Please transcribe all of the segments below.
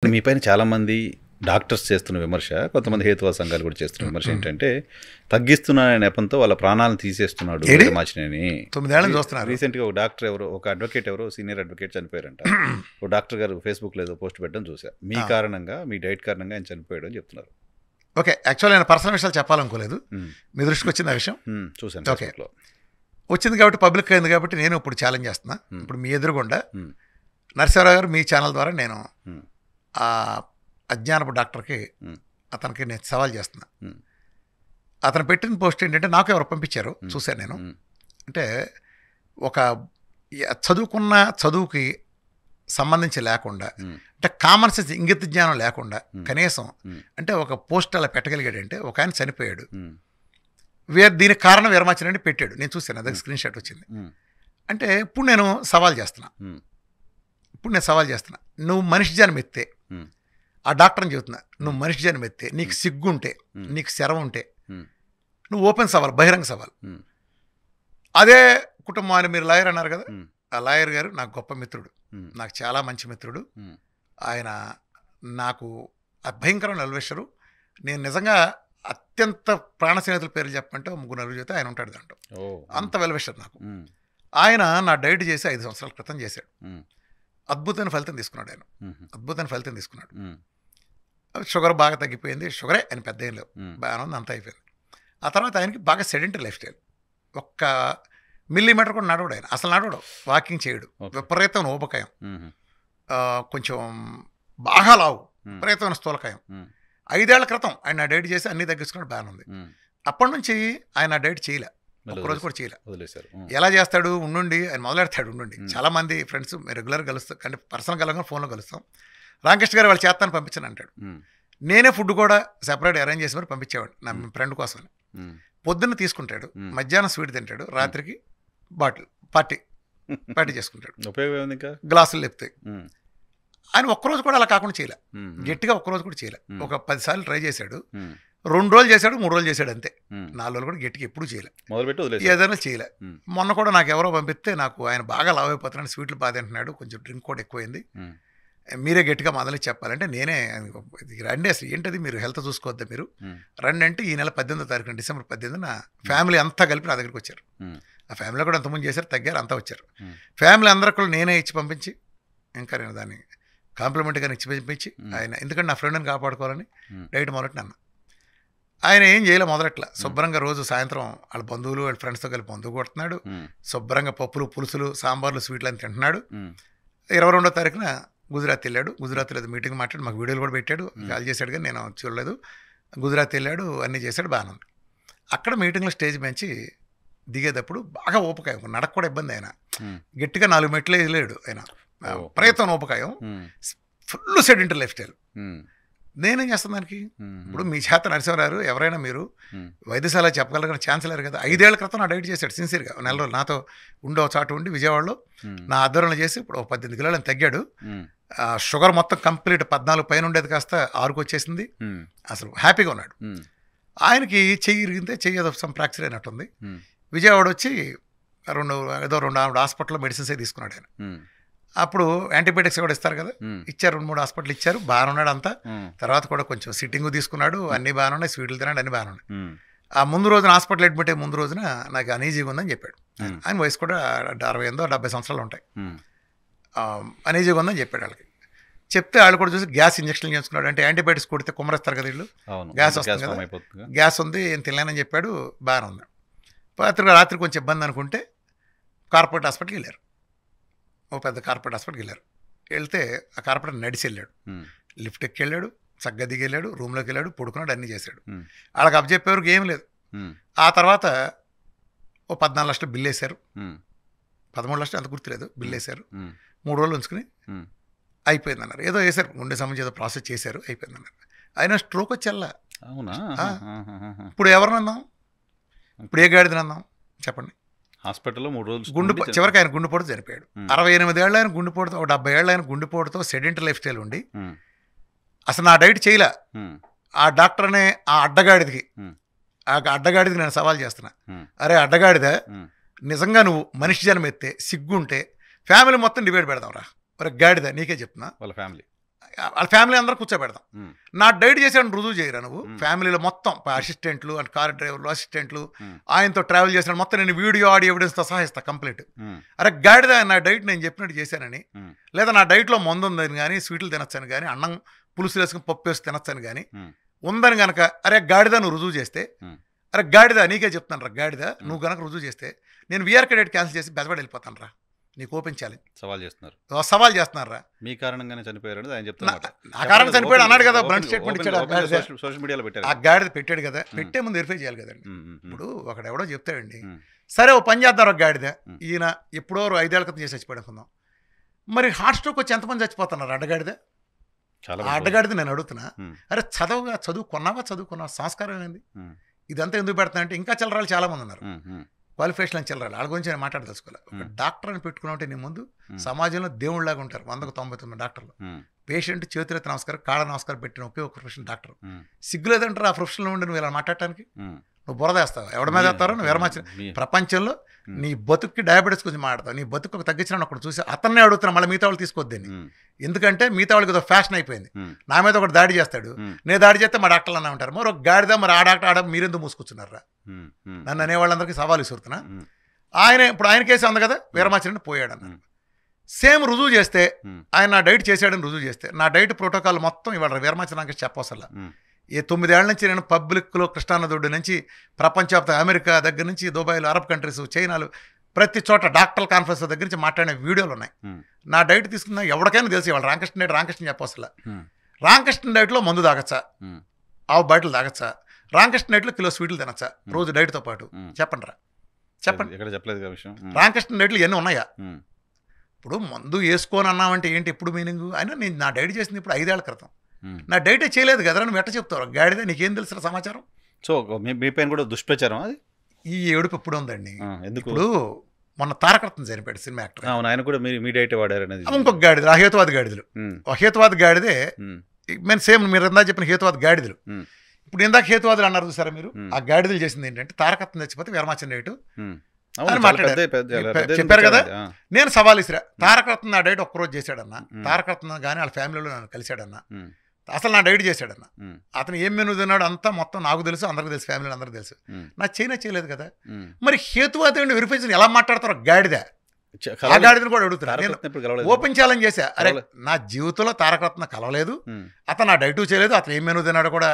మీ పైన చాలామంది డాక్టర్స్ చేస్తున్న విమర్శ, కొంతమంది హేతువాద సంఘాలు కూడా చేస్తున్న విమర్శ ఏంటంటే, తగ్గిస్తున్న నెపంతో వాళ్ళ ప్రాణాలను తీసేస్తున్నాడు వీరమాచినేని. 9 ఏళ్ళని చూస్తున్నారు. రీసెంట్గా ఒక డాక్టర్ ఎవరో, ఒక అడ్వకేట్ ఎవరో, సీనియర్ అడ్వకేట్ చనిపోయారంట. ఒక డాక్టర్ గారు ఫేస్బుక్లో ఏదో పోస్ట్ పెట్టడం చూసా. మీ కారణంగా, మీ డైట్ కారణంగా ఆయన చనిపోయాడు అని చెప్తున్నారు. ఓకే, యాక్చువల్ నేను పర్సనల్ విషయాలు చెప్పాలనుకోలేదు, మీ దృష్టికి వచ్చింది ఆ విషయం. చూసాను. ఓకే, వచ్చింది కాబట్టి పబ్లిక్ అయింది కాబట్టి నేను ఇప్పుడు ఛాలెంజ్ చేస్తున్నా. ఇప్పుడు మీ ఎదురుగుండా నరసింహారావు గారు మీ ఛానల్ ద్వారా నేను ఆ అజ్ఞానపు డాక్టర్కి, అతనికి నేను సవాల్ చేస్తున్నా. అతను పెట్టిన పోస్ట్ ఏంటంటే, నాకు ఎవరు పంపించారు చూశాను నేను. అంటే ఒక చదువుకున్న చదువుకి సంబంధించి లేకుండా, అంటే కామన్ సెన్స్ ఇంగిత జ్ఞానం లేకుండా కనీసం అంటే ఒక పోస్ట్ అలా పెట్టగలిగాడంటే, ఒక ఆయన చనిపోయాడు, దీనికి కారణం వీరమాచినేని పెట్టాడు, నేను చూశాను, అదే స్క్రీన్ షాట్ వచ్చింది. అంటే ఇప్పుడు నేను సవాల్ చేస్తున్నా, నువ్వు మనిషి జన్మ ఎత్తే, ఆ డాక్టర్ని చెబుతున్నా, నువ్వు మనిషి జన్మ ఎత్తే, నీకు సిగ్గుంటే, నీకు శరం ఉంటే, నువ్వు ఓపెన్ సవాల్, బహిరంగ సవాల్. అదే కుటుంబాన్ని మీరు లాయర్ అన్నారు కదా, ఆ లాయర్ గారు నాకు గొప్ప మిత్రుడు, నాకు చాలా మంచి మిత్రుడు. ఆయన నాకు భయంకరమైన వెల్విషరు. నేను నిజంగా అత్యంత ప్రాణ స్నేహితుల పేర్లు చెప్పంటే 3-4 చేస్తే ఆయన ఉంటాడు దాంట్లో, అంత వెల్విషర్ నాకు. ఆయన నా డైట్ చేసి 5 సంవత్సరాల క్రితం చేశాడు. అద్భుతమైన ఫలితం తీసుకున్నాడు ఆయన, అద్భుతమైన ఫలితం తీసుకున్నాడు. షుగర్ బాగా తగ్గిపోయింది, షుగరే ఆయన పెద్ద ఏం లేవు, బాగానే ఉంది, అంతా అయిపోయింది. ఆ తర్వాత ఆయనకి బాగా సెడెంటరీ లైఫ్ స్టైల్, ఒక్క మిల్లీమీటర్ కూడా నడవడు ఆయన, అసలు నడవడు, వాకింగ్ చేయడు, విపరీతమైన ఊబకాయం, కొంచెం బాగా లావు, విపరీతమైన స్థూలకాయం. 5 ఏళ్ల క్రితం ఆయన డైట్ చేసి అన్ని తగ్గించుకున్నాడు, బాగానే ఉంది. అప్పటి నుంచి ఆయన డైట్ చేయలే, ఒక్కరోజు కూడా చేయలే. ఎలా చేస్తాడు, ఉండి ఆయన మొదలెడతాడు, ఉండి చాలా మంది ఫ్రెండ్స్ రెగ్యులర్ కలుస్తాం, అంటే పర్సనల్ కలగా ఫోన్లో కలుస్తాం. రామకృష్ణ గారు వాళ్ళు చేస్తాను పంపించాను అంటాడు, నేనే ఫుడ్ కూడా సెపరేట్ అరేంజ్ చేసి మరి పంపించేవాడు నా ఫ్రెండ్ కోసం. పొద్దున్న తీసుకుంటాడు, మధ్యాహ్నం స్వీట్ తింటాడు, రాత్రికి పార్టీ చేసుకుంటాడు, గ్లాసులు లేపుతాయి. ఆయన ఒక్కరోజు కూడా అలా కాకుండా చేయలే, గట్టిగా ఒక్కరోజు కూడా చేయలే. ఒక 10 సార్లు ట్రై చేశాడు, 2 రోజులు చేశాడు, 3 రోజులు చేశాడు అంతే, 4 రోజులు కూడా గట్టిగా ఎప్పుడు చేయలే, ఏదైనా చేయలే. మొన్న కూడా నాకు ఎవరో పంపిస్తే, నాకు ఆయన బాగా లావ్ అయిపోతున్నాడు, స్వీట్లు బాగా తింటున్నాడు, కొంచెం డ్రింక్ కూడా ఎక్కువైంది, మీరే గట్టిగా మొదలు చెప్పాలంటే నేనే రండి, అసలు ఏంటది మీరు హెల్త్ చూసుకోవద్దా మీరు రండి అంటే, ఈ నెల 18వ తారీఖున డిసెంబర్ 18న ఫ్యామిలీ అంతా కలిపి నా దగ్గరికి వచ్చారు. ఆ ఫ్యామిలీలో కూడా అంతమంది చేశారు, తగ్గారు, అంతా వచ్చారు. ఫ్యామిలీ అందరికీ కూడా నేనే ఇచ్చి పంపించి, ఇంకా నేను దాన్ని కాంప్లిమెంట్గా ఇచ్చి పంపించి, ఆయన ఎందుకంటే నా ఫ్రెండ్ని కాపాడుకోవాలని డైట్ మొదలెట్టిన అన్న. ఆయన ఏం చేయలే మొదలెట్లా, శుభ్రంగా రోజు సాయంత్రం వాళ్ళ బంధువులు వాళ్ళ ఫ్రెండ్స్తో కలిపి మందు కొడుతున్నాడు, శుభ్రంగా పప్పులు పులుసులు సాంబార్లు స్వీట్లు అని తింటున్నాడు. 22వ తారీఖున గుజరాత్ వెళ్ళాడు, గుజరాత్లో మీటింగ్ మాట్లాడి మాకు వీడియోలు కూడా పెట్టాడు, కాల్ చేశాడు, కానీ నేను చూడలేదు. గుజరాత్ వెళ్ళాడు, అన్నీ చేశాడు, బాగానే ఉంది. అక్కడ మీటింగ్లో స్టేజ్ మంచి దిగేటప్పుడు బాగా ఊపకాయం, నడక కూడా ఇబ్బంది, ఆయన గట్టిగా 4 మెట్లు వేయలేడు, ఆయన ప్రయత్నం ఊపకాయం, ఫుల్ సెడెంటరీ లైఫ్ స్టైల్. నేనేం చేస్తాను దానికి? ఇప్పుడు మీ చేత నరసింహారావు ఎవరైనా మీరు వైద్యశాల చెప్పగలిగిన ఛాన్స్ లేరు కదా. 5 ఏళ్ల క్రితం నా డైట్ చేశాడు సిన్సియర్గా, 4 రోజులు నాతో ఉండే చాటు ఉండి విజయవాడలో నా ఆధ్వర్యంలో చేసి ఇప్పుడు 18 కిలోలు తగ్గాడు. షుగర్ మొత్తం కంప్లీట్ 14 పైన ఉండేది కాస్త 6కు వచ్చేసింది, అసలు హ్యాపీగా ఉన్నాడు. ఆయనకి చెయ్యి ఇరిగితే చెయ్యి ఏదో ఫ్రాక్చర్ అయినట్టుంది. విజయవాడ వచ్చి రెండు హాస్పిటల్లో మెడిసిన్స్ తీసుకున్నాడు ఆయన. అప్పుడు యాంటీబయాటిక్స్ కూడా ఇస్తారు కదా, ఇచ్చారు, 2-3 హాస్పిటల్ ఇచ్చారు, బాగానే ఉన్నాడు అంతా. తర్వాత కూడా కొంచెం సిట్టింగ్ తీసుకున్నాడు, అన్ని బాగానే ఉన్నాయి, స్వీట్లు తిన్నాడు, అన్ని బాగానే ఉన్నాయి. ఆ ముందు రోజున హాస్పిటల్ అడ్మిట్ అయ్యే ముందు రోజున నాకు అనీజీగా ఉందని చెప్పాడు. ఆయన వయసు కూడా 68-70 సంవత్సరాలు ఉంటాయి. అనీజీగా ఉందని చెప్పాడు వాళ్ళకి. చెప్తే వాళ్ళు కూడా చూసి గ్యాస్ ఇంజక్షన్ చేసుకున్నాడు. అంటే యాంటీబయాటిక్స్ కొడితే కుమ్మరేస్తారు కదా వీళ్ళు, గ్యాస్ వస్తుంది కదా, గ్యాస్ ఉంది, ఏం తినలేనని చెప్పాడు, బాగానే ఉంది. రాత్రి కొంచెం ఇబ్బంది అనుకుంటే కార్పొరేట్ హాస్పిటల్కి వెళ్ళారు, ఓ పెద్ద కార్పొరేట్ హాస్పిటల్కి వెళ్ళారు. వెళ్తే ఆ కార్పొరేట్ నడిచి వెళ్ళాడు, లిఫ్ట్ ఎక్కి వెళ్ళాడు, చక్కగా దిగి వెళ్ళాడు, రూమ్లోకి వెళ్ళాడు, పడుకున్నాడు, అన్నీ చేశాడు. వాళ్ళకి అప్పచెప్పేవరకు ఏం లేదు. ఆ తర్వాత ఓ 14 లక్షలు బిల్లు వేశారు, 13 లక్షలు అంత గుర్తులేదు, బిల్లు వేశారు. 3 రోజులు ఉంచుకుని అయిపోయింది అన్నారు. ఏదో వేశారు, గుండె సంబంధించి ఏదో ప్రాసెస్ చేశారు, అయిపోయింది అన్నారు. ఆయన స్ట్రోక్ వచ్చేలా. ఇప్పుడు ఎవరిని అందాం, ఇప్పుడు ఏ గాడిదని అందాం చెప్పండి? హాస్పిటల్లో 3 రోజులు చివరికి ఆయన గుండెపోటు చనిపోయాడు. 68 ఏళ్ళు ఆయన గుండెపోటుతో, 70 ఏళ్ళు ఆయన గుండెపోటుతో సెడెంటరీ లైఫ్ స్టైల్ ఉండి అసలు నా డైట్ చేయలే. ఆ డాక్టర్ అనే ఆ అడ్డగాడికి నేను సవాల్ చేస్తున్నా, అరే అడ్డగాడిదా, నిజంగా నువ్వు మనిషి జన్మ ఎత్తే సిగ్గుంటే ఫ్యామిలీ మొత్తం డిబేట్ పెడదాం రా, మరి గాడిద నీకే చెప్తున్నా, వాళ్ళ ఫ్యామిలీ వాళ్ళ ఫ్యామిలీ అందరూ కూర్చోబెడతాం. ఉమ్, నా డైట్ చేసాడని రుజువు చేయరా నువ్వు, ఫ్యామిలీలో మొత్తం అసిస్టెంట్లు అండ్ కార్ డ్రైవర్లు అసిస్టెంట్లు ఆయనతో ట్రావెల్ చేసిన మొత్తం నేను వీడియో ఆడియో ఎవిడెన్స్తో సహా ఇస్తా కంప్లీట్. ఉమ్, అరే గాడిద నా డైట్ నేను చెప్పినట్టు చేశానని, ఉమ్, లేదా నా డైట్లో మందు ఉందని కానీ స్వీట్లు తినొచ్చని కానీ అన్నం పులుసు వేసుకుని పప్పు వేసి తినొచ్చని కానీ ఉమ్, ఉందని కనుక అరే గాడిద నువ్వు రుజువు చేస్తే, అరే గాడిద నీకే చెప్తాను రా గాడిద నువ్వు కనుక రుజువు చేస్తే నేను విఆర్ డైట్ క్యాన్సిల్ చేసి బెజవాడ వెళ్ళిపోతాను రా, నీకు ఓపెన్ ఛాలెంజ్ సవాల్ చేస్తున్నారు. సవాల్ చేస్తున్నారు రా. మీ కారణంగానే చనిపోయారు ఆయన చెప్తున్నారు. ఆ కారణం చనిపోయాడు అన్నాడు కదా, బ్లంట్ స్టేట్మెంట్ ఇచ్చాడు. సోషల్ మీడియాలో పెట్టారు. ఆ గాడిద పెట్టాడు కదా, పెట్టే ముందు వెరిఫై చేయాలి కదండి. ఉమ్, ఉమ్, ఉమ్, ఇప్పుడు ఒకడెవడో చెప్తాడండి, ఉమ్, సరే ఓ పని చేద్దాం ఒక గాడిద, ఈయన ఎప్పుడో 5 ఏళ్ల క్రితం చేసి చచ్చిపోయాడు అనుకుందాం, మరి హార్ట్ స్ట్రోక్ వచ్చి ఎంతమంది చచ్చిపోతున్నారు అడ్డగాడిద? చాలా ఆ అడ్డగాడిద నేను అడుగుతున్నా, ఉమ్, అరే చదువుకున్నావా సంస్కారం ఏంది? ఉమ్, ఇదంతా ఎందుకు పెడతా అంటే ఇంకా చిల్లరాలు చాలా మంది ఉన్నారు, ఉమ్, ఉమ్, క్వాలిఫికేషన్ అని చిల్లరాలు, వాళ్ళ గురించి నేను మాట్లాడదలుచుకోవాలి. ఒక డాక్టర్ అని పెట్టుకున్నామంటే నీ ముందు సమాజంలో దేవుళ్ళలాగా ఉంటారు 199 డాక్టర్లు. ఉమ్, పేషెంట్ చేతులెత్తి నమస్కారం కాళ్ళ నమస్కారం పెట్టిన ఒకే ఒక ప్రొఫెషన్ డాక్టర్. ఉమ్, సిగ్గులేదంటారు ఆ ప్రొఫెషన్లో ఉండి నువ్వు ఇలా మాట్లాడటానికి? ఉమ్, నువ్వు బురద వేస్తావు, ఎవడి మీద వేస్తారో నువ్వు ఎరమార్చిన మీ- ప్రపంచంలో నీ బతుక్కి డయాబెటీస్ గురించి మాట్లాడతావు, నీ బతుకు తగ్గించిన ఒకటి చూసి అతన్నే అడుగుతున్నా, మళ్ళీ మిగతా వాళ్ళు తీసుకోవద్దని. ఉమ్, ఎందుకంటే మిగతా వాళ్ళకి ఏదో ఫ్యాషన్ అయిపోయింది, ఉమ్, నా మీద ఒకటి దాడి చేస్తాడు, ఉమ్, నేను దాడి చేస్తే మా డాక్టర్లు అన్నా ఉంటారు, మరి ఒక గాడిద మరి ఆ డాక్టర్ ఆడ మీరెందుకు మూసుకొచ్చున్నారా? ఉమ్, ఉమ్, నన్ను అనేవాళ్ళందరికీ సవాలు విసురుతున్నా. ఉమ్, ఆయన ఇప్పుడు ఆయన కేసు ఉంది కదా, వీరమాచరణ పోయాడు అన్నారు. సేమ్ రుజువు చేస్తే ఉమ్, ఆయన నా డైట్ చేశాడని రుజువు చేస్తే నా డైట్ ప్రోటోకాల్ మొత్తం ఇవాళ వీరమాచరణకి చెప్పవసలా. ఉమ్, ఈ 9 ఏళ్ల నుంచి నేను పబ్లిక్లో కృష్ణానదుడి నుంచి ప్రపంచవ్యాప్త అమెరికా దగ్గర నుంచి దుబాయ్లో అరబ్ కంట్రీస్ చైనాలు ప్రతి చోట డాక్టర్ కాన్ఫరెన్స్ దగ్గర నుంచి మాట్లాడిన వీడియోలు ఉన్నాయి. ఉమ్, నా డైట్ తీసుకున్నా ఎవరికైనా తెలిసి వాళ్ళు రామకృష్ణ చెప్పవసలా. ఉమ్, రామకృష్ణ డైట్లో మందు తాగచ్చా, ఉమ్, ఆవు బాటిల్ తాగచ్చా, రామకృష్ణ డైట్లో కిలో స్వీట్లు తినచ్చా రోజు డైట్తో పాటు? చెప్పండి రా, చెప్పండి. ఎక్కడ చెప్పలేదు కదా విషయం. ఉమ్, రామకృష్ణ డైట్లు ఎన్ని ఉన్నాయా? ఉమ్, ఇప్పుడు మందు వేసుకొని అన్నామంటే ఏంటి ఎప్పుడు మీనింగ్? అయినా నేను నా డైట్ చేసింది ఇప్పుడు 5 ఏళ్ల క్రితం, ఉమ్. నా డైటే చేయలేదు కదరా, నువ్వు ఎట్ట చెప్తావు గాడిద? నీకేం తెలుసు సమాచారం? సో మీ పైన కూడా దుష్ప్రచారం అది. ఈ ఏడుపు ఎప్పుడు ఉందండి? ఎందుకు? ఇప్పుడు మొన్న తారకరత్న చనిపోయాడు సినిమా యాక్టర్, అవును, ఆయన కూడా మీ డైట్ వాడారు అనేది. ఇంకొక గాడిదలు, ఆ హేతువాది గాడిదలు. ఉమ్, ఆ హేతువాది గాడిదే ఉమ్, మేము సేమ్ మీరు ఇందాక చెప్పిన హేతువాది గాడిదలు. ఉమ్, ఇప్పుడు ఇందాక హేతువాదులు అన్నారు చూసారా మీరు, ఉమ్. ఆ గాడిదలు చేసింది ఏంటంటే తారకరత్న చచ్చిపోతే వీరమాచరణ డైట్ ఉమ్. అవును, అని చాలా మాట్లాడారు. పెద్ద చెప్పారు కదా, ఆ, నేను సవాల్ ఇసిరా, తారకరత్న నా డైట్ ఒక్కరోజు చేశాడన్న, ఉమ్. తారకరత్న కానీ వాళ్ళ ఫ్యామిలీలో నన్ను కలిశాడన్న, ఉమ్, అసలు నా డైట్ చేశాడన్న, ఉమ్, అతను ఏం మెనూ తిన్నాడు అంతా మొత్తం నాకు తెలుసు, అందరికీ తెలుసు, ఫ్యామిలీలో అందరికీ తెలుసు. ఉమ్, నా చేయలేదు కదా, ఉమ్. మరి హేతువాది వెరిఫై ఎలా మాట్లాడతారో గాడిద? ఆ గాడిదని కూడా అడుగుతున్నా నేను, తారకరత్న ఇప్పుడు కలవలేదు. ఓపెన్ ఛాలెంజ్ చేశా. అరే కలవలేదు. నా జీవితంలో తారకరత్న కలవలేదు, ఉమ్. అతను నా డైటు చేయలేదు, అతను ఏం మెనూ తిన్నాడో కూడా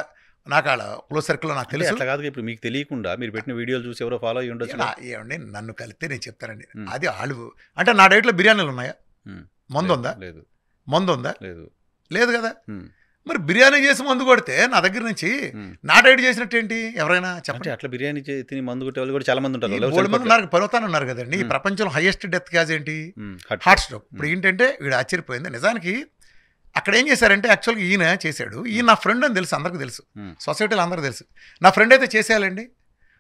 నాకు వాళ్ళ క్లోజ్ సర్కిల్లో నాకు అంటే తెలుసు. అట్లా కాదు, ఇప్పుడు మీకు తెలియకుండా మీరు పెట్టిన వీడియోలు చూసి ఎవరో ఫాలో అయ్యి ఉండొచ్చు. ఏమండి నన్ను కలిస్తే నేను చెప్తానండి, ఉమ్. అది వాళ్ళు అంటే నా డైట్లో బిర్యానీలు ఉన్నాయా? ఉమ్. మందు ఉందా? లేదు, మందు ఉందా? లేదు. లేదు కదా. ఉమ్, మరి బిర్యానీ చేసి మందు కొడితే నా దగ్గర నుంచి ఉమ్. నా డైట్ చేసినట్టు ఏంటి? ఎవరైనా అంటే చెప్పండి. అట్లా బిర్యానీ తిని మందు కొట్టే వాళ్ళు కూడా చాలా మంది ఉంటారు. ఈ ఎవరు బోల్డ్ మంది చనిపోవట్లేదు. ఉన్నారు, పర్వతాన్ని ఉన్నారు కదండి. ఈ ప్రపంచంలో హైయెస్ట్ డెత్ క్యాజ్ ఏంటి? ఉమ్, హార్ట్ స్ట్రోక్. ఇప్పుడు ఏంటంటే వీడు ఆశ్చర్యపోయింది, నిజానికి అక్కడ ఏం చేశారంటే యాక్చువల్గా ఈయన చేశాడు, ఈయన నా ఫ్రెండ్ అని తెలుసు, అందరికీ తెలుసు, ఉమ్, సొసైటీలో అందరికీ తెలుసు. నా ఫ్రెండ్ అయితే చేసేయాలండి,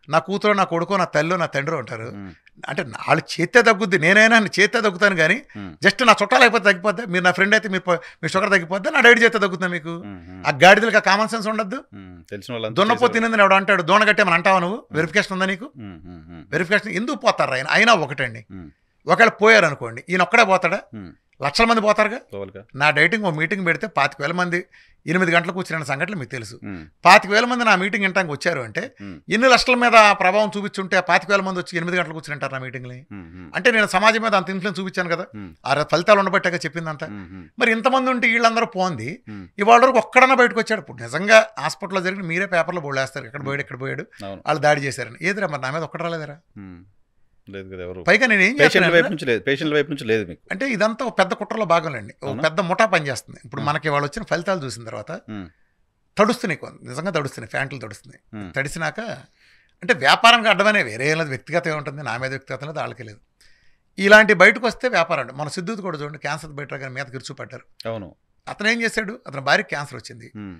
నా కూతురు నా కొడుకో నా తల్లి నా తండ్రి ఉంటారు, ఉమ్, అంటే వాళ్ళు చేస్తే తగ్గుద్ది, నేనైనా చేస్తే తగ్గుతాను కానీ ఉమ్, జస్ట్ నా చుట్టాలు అయిపోతే తగ్గిపోద్దా? మీరు నా ఫ్రెండ్ అయితే మీ షుగర్ తగ్గిపోద్దా? నా డైట్ చేస్తే తగ్గుతుందా మీకు? ఉమ్, ఉమ్, ఆ గాడిదలకి ఆ కామన్ సెన్స్ ఉండద్దు. తెలిసిన వాళ్ళంతా దున్నపో తినేది ఎవడు అంటాడు, దోణ కట్టేమని అంటావా నువ్వు? వెరిఫికేషన్ ఉందా నీకు? ఉమ్, ఉమ్, ఉమ్, వెరిఫికేషన్ ఎందుకు పోతారు ఆయన? అయినా ఒకటండి, ఉమ్, ఒకవేళ పోయారు అనుకోండి, ఈయన ఒక్కడే పోతాడా? ఉమ్, లక్షల మంది పోతారుగా. పోవాలిగా. నా డైటింగ్ ఓ మీటింగ్ పెడితే 25,000 మంది 8 గంటలకు వచ్చిన సంఘటనలు మీకు తెలుసు. ఉమ్, 25,000 మంది నా మీటింగ్ వినటానికి వచ్చారు అంటే ఉమ్, ఎన్ని లక్షల మీద ప్రభావం చూపించుంటే 25,000 మంది వచ్చి 8 గంటలకు కూర్చుంటారు నా మీటింగ్ని. ఉమ్, ఉమ్, అంటే నేను సమాజం మీద అంత ఇన్ఫ్లుయెన్స్ చూపించాను కదా, ఉమ్, ఆ ఫలితాలు ఉండబట్టాక చెప్పిందంతా. ఉమ్, ఉమ్, మరి ఇంతమంది ఉంటే వీళ్ళందరూ పోంది, ఉమ్, ఇవాళ వరకు ఒక్కడన్నా బయటకు వచ్చాడు? ఇప్పుడు నిజంగా హాస్పిటల్లో జరిగిన మీరే పేపర్లో బోళ్ళేస్తారు, ఎక్కడ పోయాడు అవును. వాళ్ళు దాడి చేశారని. ఏదిరా మరి నా మీద ఒక్కటి రాలేదురా? ఉమ్, లేదు కదా ఎవరు. పైగా నేను ఏం పేషెంట్ల చేస్తాను వైపు నుంచి లేదు, పేషెంట్ల వైపు నుంచి లేదు మీకు. అంటే ఇదంతా ఒక పెద్ద కుట్రలో భాగంలేండి, ఒక అవునా? పెద్ద ముఠా పనిచేస్తుంది. ఇప్పుడు మనకి వాళ్ళు వచ్చిన ఫలితాలు చూసిన తర్వాత ఉమ్, తడుస్తున్నాయి, నిజంగా తడుస్తున్నాయి, ఫ్యాంట్లు తడుస్తున్నాయి. ఉమ్, తడిసినాక అంటే వ్యాపారంగా అడ్డమనే వేరే ఏం లేదు, వ్యక్తిగతం ఏముంటుంది, నా మీద వ్యక్తిగతం లేదు, వాళ్ళకి లేదు. ఇలాంటి బయటకు వస్తే వ్యాపారం అంటే మన సిద్ధుది కూడా చూడండి, క్యాన్సర్ బయట కానీ మీద గిరుచుపడ్డారు. అవును. అతను ఏం చేశాడు, అతని భార్యకి క్యాన్సర్ వచ్చింది, ఉమ్,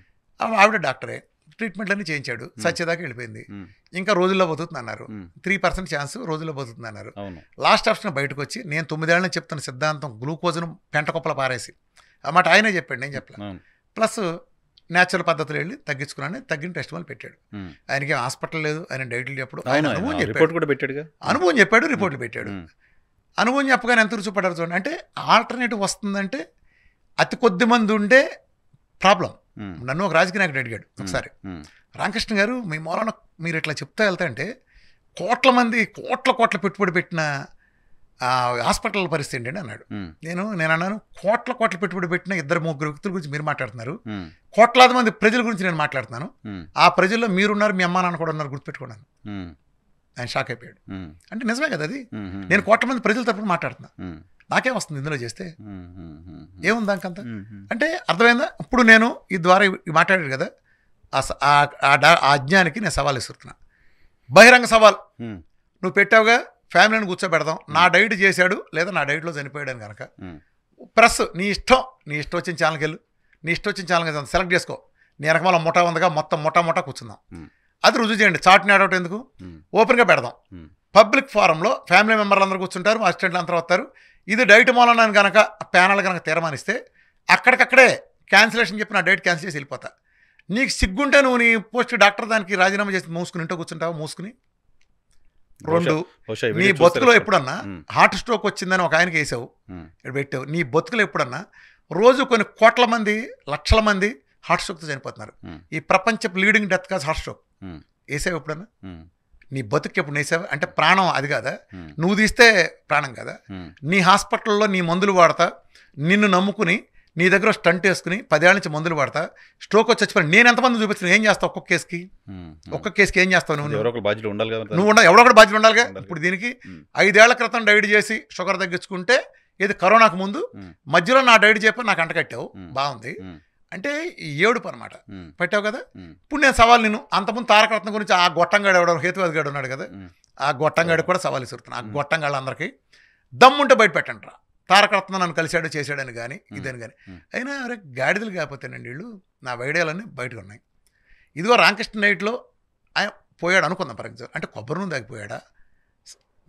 ఆవిడ డాక్టరే, ట్రీట్మెంట్లన్నీ చేయించాడు, సచ్చేదాకా వెళ్ళిపోయింది. ఉమ్, ఇంకా రోజుల్లో బతుకుతుంది అన్నారు, ఉమ్, 3% ఛాన్స్ రోజుల్లో బతుకుతుంది అన్నారు. అవును. లాస్ట్ ఆప్షన్ బయటకు వచ్చి నేను 9 ఏళ్ళని చెప్తున్న సిద్ధాంతం గ్లూకోజ్ను పెంటకొప్పల పారేసి అన్నమాట ఆయనే చెప్పాడు, నేను చెప్పలే. అవును. ప్లస్ న్యాచురల్ పద్ధతులు వెళ్ళి తగ్గించుకున్నాను, తగ్గిన టెస్ట్ వాళ్ళు పెట్టాడు. ఉమ్, ఆయనకి హాస్పిటల్ లేదు, ఆయన డైట్లు చెప్పడు, అవును, ఆయన ఆయన అనుభవం రిపోర్ట్ చెప్పాడు, కూడా పెట్టాడుగా. అనుభవం చెప్పాడు, రిపోర్ట్లు పెట్టాడు. ఉమ్, అనుభవం చెప్పగానే ఎంత రుచిపడ్డారు చూడండి. అంటే ఆల్టర్నేటివ్ వస్తుందంటే అతి కొద్ది మంది ఉండే ప్రాబ్లం. నన్ను ఒక రాజకీయ నాయకుడు అడిగాడు ఒకసారి, రామకృష్ణ గారు మీ మూలన మీరు ఇట్లా చెప్తా వెళ్తా అంటే కోట్ల మంది కోట్ల పెట్టుబడి పెట్టిన హాస్పిటల్ పరిస్థితి ఏంటండి అన్నాడు. నేను అన్నాను, కోట్ల పెట్టుబడి పెట్టిన 2-3 వ్యక్తుల గురించి మీరు మాట్లాడుతున్నారు, కోట్లాది మంది ప్రజల గురించి నేను మాట్లాడుతున్నాను. ఆ ప్రజల్లో మీరున్నారు, మీ అమ్మా నాన్న కూడా ఉన్నారు, గుర్తుపెట్టుకున్నాను. ఆయన షాక్ అయిపోయాడు. అంటే నిజమే కదా అది, నేను కోట్ల మంది ప్రజల తరపున మాట్లాడుతున్నా, నాకేం వస్తుంది ఇందులో చేస్తే, ఏముంది దానికంత అంటే అర్థమైందా? ఇప్పుడు నేను ఈ ద్వారా మాట్లాడాడు కదా, ఆ అజ్ఞానికి నేను సవాల్ ఇస్తున్నా, బహిరంగ సవాల్. నువ్వు పెట్టావుగా ఫ్యామిలీని కూర్చోబెడదాం, నా డైట్ చేశాడు లేదా నా డైట్లో చనిపోయాడు అని కనుక ప్రెస్ నీ ఇష్టం వచ్చిన ఛానల్కి వెళ్ళు, నీ ఇష్టం వచ్చిన ఛానల్కి సెలెక్ట్ చేసుకో, నీ వెనకమాల ముఠా ఉందిగా మొత్తం ముఠా కూర్చుందాం, అది రుజువు చేయండి. చాట్ని ఆడవటం ఎందుకు, ఓపెన్గా పెడదాం. పబ్లిక్ ఫారంలో ఫ్యామిలీ మెంబర్లు అందరూ కూర్చుంటారు, అసిస్టెంట్లు అందరూ వస్తారు. ఇది డైట్ మూలన కనుక ప్యానల్ కనుక తీర్మానిస్తే అక్కడికక్కడే క్యాన్సిలేషన్ చెప్పి నా డైట్ క్యాన్సిల్ చేసి వెళ్ళిపోతా. నీకు సిగ్గుంటే నువ్వు నీ పోస్ట్ డాక్టర్ దానికి రాజీనామా చేసి మూసుకుని ఇంట్లో కూర్చుంటావు. మూసుకుని 2 నీ బతుకులో ఎప్పుడన్నా హార్ట్ స్ట్రోక్ వచ్చిందని ఒక ఆయనకి వేసావు, పెట్టావు. నీ బతుకులో ఎప్పుడన్నా రోజు కొన్ని కోట్ల మంది లక్షల మంది హార్ట్ స్ట్రోక్తో చనిపోతున్నారు. ఈ ప్రపంచ leading death cause heart stroke. వేసావు ఎప్పుడన్నా? నీ బతుకు ఎప్పుడు వేసావు అంటే ప్రాణం అది కాదా, నువ్వు తీస్తే ప్రాణం కదా. నీ హాస్పిటల్లో నీ మందులు వాడతా, నిన్ను నమ్ముకుని నీ దగ్గర స్టంట్ వేసుకుని 10 ఏళ్ళ నుంచి మందులు వాడతా, స్ట్రోక్ వచ్చి చచ్చిపోయి నేను ఎంతమంది చూపిస్తాను, ఏం చేస్తావు ఒక్కొక్క కేసుకి ఏం చేస్తావు నువ్వు? ఎవరో ఒకటి బాధ్యత ఉండాలిగా. ఇప్పుడు దీనికి 5 ఏళ్ల క్రితం డైట్ చేసి షుగర్ తగ్గించుకుంటే, ఇది కరోనాకు ముందు మధ్యలో నా డైట్ చెప్పి నాకు అంటకట్టావు, బాగుంది అంటే ఈ ఏడుపు అనమాట. పెట్టావు కదా. ఇప్పుడు నేను సవాల్ నేను అంతకుముందు తారకరత్నం గురించి ఆ గొట్టంగాడు ఎవడో హేతువాది గాడు ఉన్నాడు కదా, ఆ గొట్టంగాడు కూడా సవాల్ ఇస్తున్నాను. ఆ గొట్టంగాళ్ళందరికీ దమ్ముంటే బయట పెట్టండి రా, తారకరత్నం నన్ను కలిశాడు చేశాడని కానీ ఇదని కానీ. అయినా అరే గాడిదలు కాకపోతేనండి వీళ్ళు, నా వైడియాలన్నీ బయటకు ఉన్నాయి. ఇదిగో రామకృష్ణ నైట్లో ఆయన పోయాడు అనుకుందాం ఫర్ ఎగ్జాంపుల్, అంటే కొబ్బరి నూనె తాగిపోయాడా,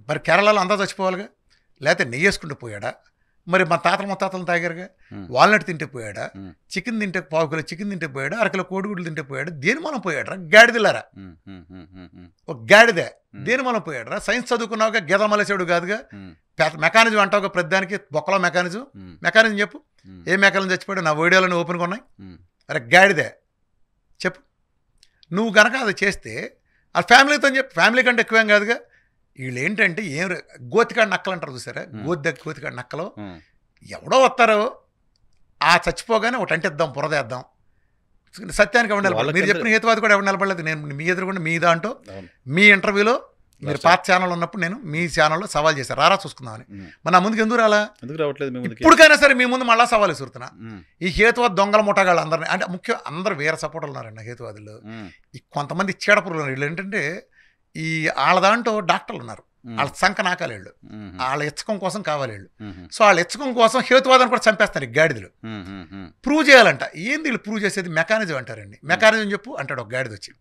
మరి కేరళలో అంతా చచ్చిపోవాలిగా, లేకపోతే నెయ్యి వేసుకుంటూ పోయాడా, మరి మా తాతలు ముత్తాతలు తాగారుగా, వాల్నట్ తింటే పోయాడా, చికెన్ తింటే 1/2 కిలో చికెన్ తింటే పోయాడా, 1/2 కిలో కోడిగుడ్లు తింటే పోయాడా, దేని మనం పోయాడరా గాడిదలారా, ఒక గాడిదే దేని మనం పోయాడరా. సైన్స్ చదువుకున్నావుగా, గీతల మలేసేవాడు కాదుగా, మెకానిజం అంటావుగా, ప్రతిదానికి బొక్కలో మెకానిజం చెప్పు, ఏ మెకానిజం చచ్చిపోయాడు, నా వీడియోలో ఓపెన్గా ఉన్నాయి. అరే గాడిదే చెప్పు. నువ్వు గనక అది చేస్తే ఆ ఫ్యామిలీతో చెప్పు, ఫ్యామిలీ కంటే ఎక్కువేం కాదుగా. వీళ్ళు ఏంటంటే ఏం గోతికాడు నక్కలు అంటారు చూసారా, గోతికాడు నక్కలు ఎవడో వస్తారో ఆ చచ్చిపోగానే ఒకటి అంటిద్దాం, బురదేద్దాం, సత్యానికి ఎవరు నిలబడలేదు. మీరు చెప్పిన హేతువాది కూడా ఎవరు నిలబడలేదు. నేను మీ ఎదురుకుండా మీ దాంట్లో మీ ఇంటర్వ్యూలో మీరు పాత ఛానల్ ఉన్నప్పుడు నేను మీ ఛానల్లో సవాల్ చేశాను, రారా చూసుకుందామని. మరి నా ముందుకు ఎందుకు రావట్లేదు? ఇప్పటికైనా సరే మీ ముందు మళ్ళీ సవాల్ విసురుతున్నా. ఈ హేతువాది దొంగల ముఠాగాళ్ళు అందరినీ, అంటే ముఖ్యం అందరూ వేరే సపోర్టర్లు ఉన్నారండి హేతువాదులు. ఈ కొంతమంది చీడపురుగులు వీళ్ళు ఏంటంటే ఈ వాళ్ళ దాంట్లో డాక్టర్లు ఉన్నారు, వాళ్ళ సంఖ నాకాలి వీళ్ళు, వాళ్ళ ఎచ్చకం కోసం కావాలి వీళ్ళు. సో వాళ్ళ ఎచ్చకం కోసం హేతువాదాన్ని కూడా చంపేస్తారు ఈ గాడిదలు. ప్రూవ్ చేయాలంట. ఏంది వీళ్ళు ప్రూవ్ చేసేది? మెకానిజం అంటారండి. మెకానిజం చెప్పు అంటాడు ఒక గాడిద వచ్చి.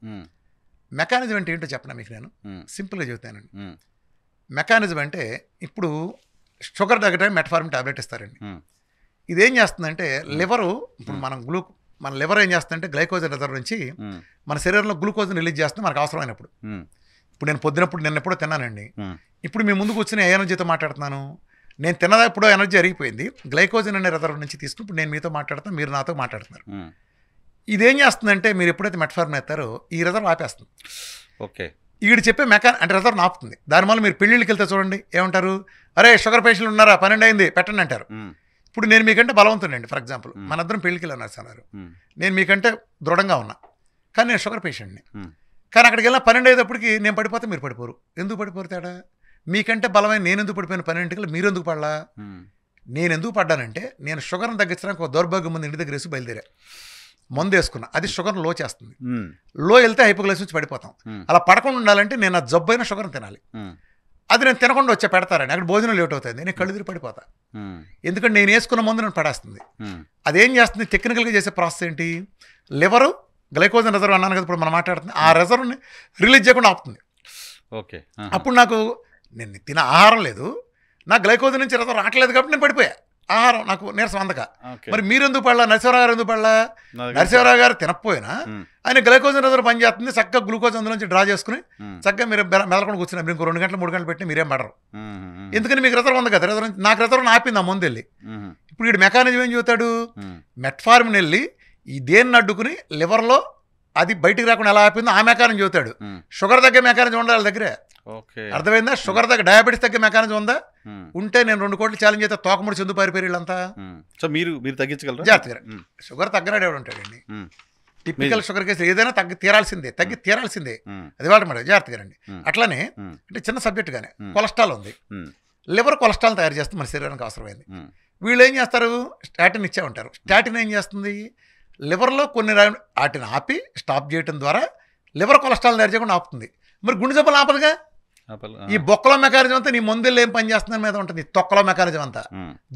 మెకానిజం అంటే ఏంటో చెప్పనా మీకు, నేను సింపుల్గా చెబుతానండి. మెకానిజం అంటే ఇప్పుడు షుగర్ తగ్గడానికి మెటఫార్మిన్ టాబ్లెట్ ఇస్తారండి. ఇదేం చేస్తుందంటే లివరు, ఇప్పుడు మన లివర్ ఏం చేస్తుందంటే గ్లైకోజన్ రిజర్వ్ నుంచి మన శరీరంలో గ్లూకోజ్ని రిలీజ్ చేస్తుంది మనకు అవసరమైనప్పుడు. ఇప్పుడు నేను నిన్న ఎప్పుడో తిన్నానండి, ఇప్పుడు మీ ముందుకు వచ్చిన ఏ ఎనర్జీతో మాట్లాడుతున్నాను, నేను తిన్నదా ఎప్పుడో ఎనర్జీ అరిగిపోయింది, గ్లైకోజన్ అనే రిజర్వ్ నుంచి తీసుకుని ఇప్పుడు నేను మీతో మాట్లాడుతాను, మీరు నాతో మాట్లాడుతున్నారు. ఇదేం చేస్తుందంటే మీరు ఎప్పుడైతే మెటఫార్మిన్ ఎత్తారో ఈ రిజర్వ్ ఆపేస్తుంది. ఓకే, ఈడు చెప్పే అంటే రిజర్వ్ ఆపుతుంది. దానివల్ల మీరు పెళ్ళిళ్ళకి వెళ్తే చూడండి ఏమంటారు, అరే షుగర్ పేషెంట్లు ఉన్నారా, 12 అయింది పెట్టండి అంటారు. ఇప్పుడు నేను మీకంటే బలవంతుండండి, ఫర్ ఎగ్జాంపుల్ మనందరం పెళ్ళికి వెళ్ళన్నారు సార్, నేను మీకంటే దృఢంగా ఉన్నా, కానీ నేను షుగర్ పేషెంట్ని. కానీ అక్కడికి వెళ్ళిన 12 అయ్యేటప్పటికి నేను పడిపోతే మీరు పడిపోరు. ఎందుకు పడిపోరు తేడా? మీకంటే బలమైన నేను ఎందుకు పడిపోయిన 12 మీరు ఎందుకు పడలా? నేను ఎందుకు పడ్డానంటే నేను షుగర్ని తగ్గించడానికి ఒక దౌర్భాగ్యం ముందు ఇంటి దగ్గర వేసి బయలుదేరా, మందు వేసుకున్నా, అది షుగర్ లో చేస్తుంది. లో వెళ్తే హైపోగ్లైసిస్ వచ్చి పడిపోతాం. అలా పడకుండా ఉండాలంటే నేను ఆ జబ్బైన షుగర్ని తినాలి. అది నేను తినకుండా వచ్చే పెడతారని అక్కడ భోజనం లేట్ అవుతుంది, నేను కళ్ళు తిరిగి పడిపోతా. ఎందుకంటే నేను వేసుకున్న మందు నేను పడేస్తుంది. అదేం చేస్తుంది? టెక్నికల్గా చేసే ప్రాసెస్ ఏంటి, లివరు గ్లైకోజన్ రిజర్వ్ అన్నాను కదా ఇప్పుడు మనం మాట్లాడుతుంది, ఆ రిజర్వ్ని రిలీజ్ చేయకుండా ఆపుతుంది. ఓకే, అప్పుడు నాకు నేను తిన ఆహారం లేదు, నాకు గ్లైకోజన్ నుంచి రిజర్వ్ రావట్లేదు కాబట్టి నేను పడిపోయా, ఆహారం నాకు నీరసం అందక. మరి మీరు ఎందుకు పడలా? నరసింహరావు గారు ఎందుకు పడలా? నరసింహరావు గారు తినకపోయినా ఆయన గ్లైకోజన్ రిజర్వ్ పని చేస్తుంది, చక్కగా గ్లూకోజ్ అందులోంచి డ్రా చేసుకుని చక్కగా మీరు మెదలకుండా కూర్చున్నారు. మీరు 2 గంటలు 3 గంటలు పెట్టి మీరేం పడరు. ఎందుకని మీకు రిజర్వ్ ఉంది కదా, రిజర్వ్ నాకు రిజర్వ్ ఆపింది ఆ ముందు వెళ్ళి. ఇప్పుడు వీడు మెకానిజం ఏం చెబుతాడు, మెట్ఫార్మిన్ వెళ్ళి ఈ దేన్ని అడ్డుకుని లివర్లో అది బయటికి రాకుండా ఎలా ఆపిందో ఆ మెకానిజం చెబుతాడు. షుగర్ తగ్గే మెకానిజం ఉండాలి వాళ్ళ దగ్గరే. అర్థమైందా? షుగర్ తగ్గ డయాబెటీస్ తగ్గే మెకానిజం ఉందా? ఉంటే నేను 2 కోట్లు ఛాలెంజ్ చేస్తే తోకముడి చెందు పారిపోయి వీళ్ళంతా. సో మీరు తగ్గించగలరా? జాగ్రత్తగా. షుగర్ తగ్గనాడు ఎవడు ఉంటాడండి? టిపికల్ షుగర్ కేసు ఏదైనా తగ్గి తీరాల్సిందే. అది వాటి మాట. జాగ్రత్తగా రండి. అట్లానే అంటే చిన్న సబ్జెక్ట్ గానే కొలెస్ట్రాల్ ఉంది. లివర్ కొలెస్ట్రాల్ తయారు చేస్తుంది మన శరీరానికి అవసరమైంది. వీళ్ళు ఏం చేస్తారు, స్టాటిన్ ఇచ్చే ఉంటారు. స్టాటిన్ ఏం చేస్తుంది, లివర్లో కొన్ని వాటిని ఆపి స్టాప్ చేయడం ద్వారా లివర్ కొలెస్ట్రాల్ తయారు చేయకుండా ఆపుతుంది. మరి గుండె జబ్బులు ఆపదుగా. ఈ బొక్కలో మెకానిజం అంతా నీ మందులు ఏం పని చేస్తుందని మీద ఉంటుంది. తొక్కలో మెకానిజం అంతా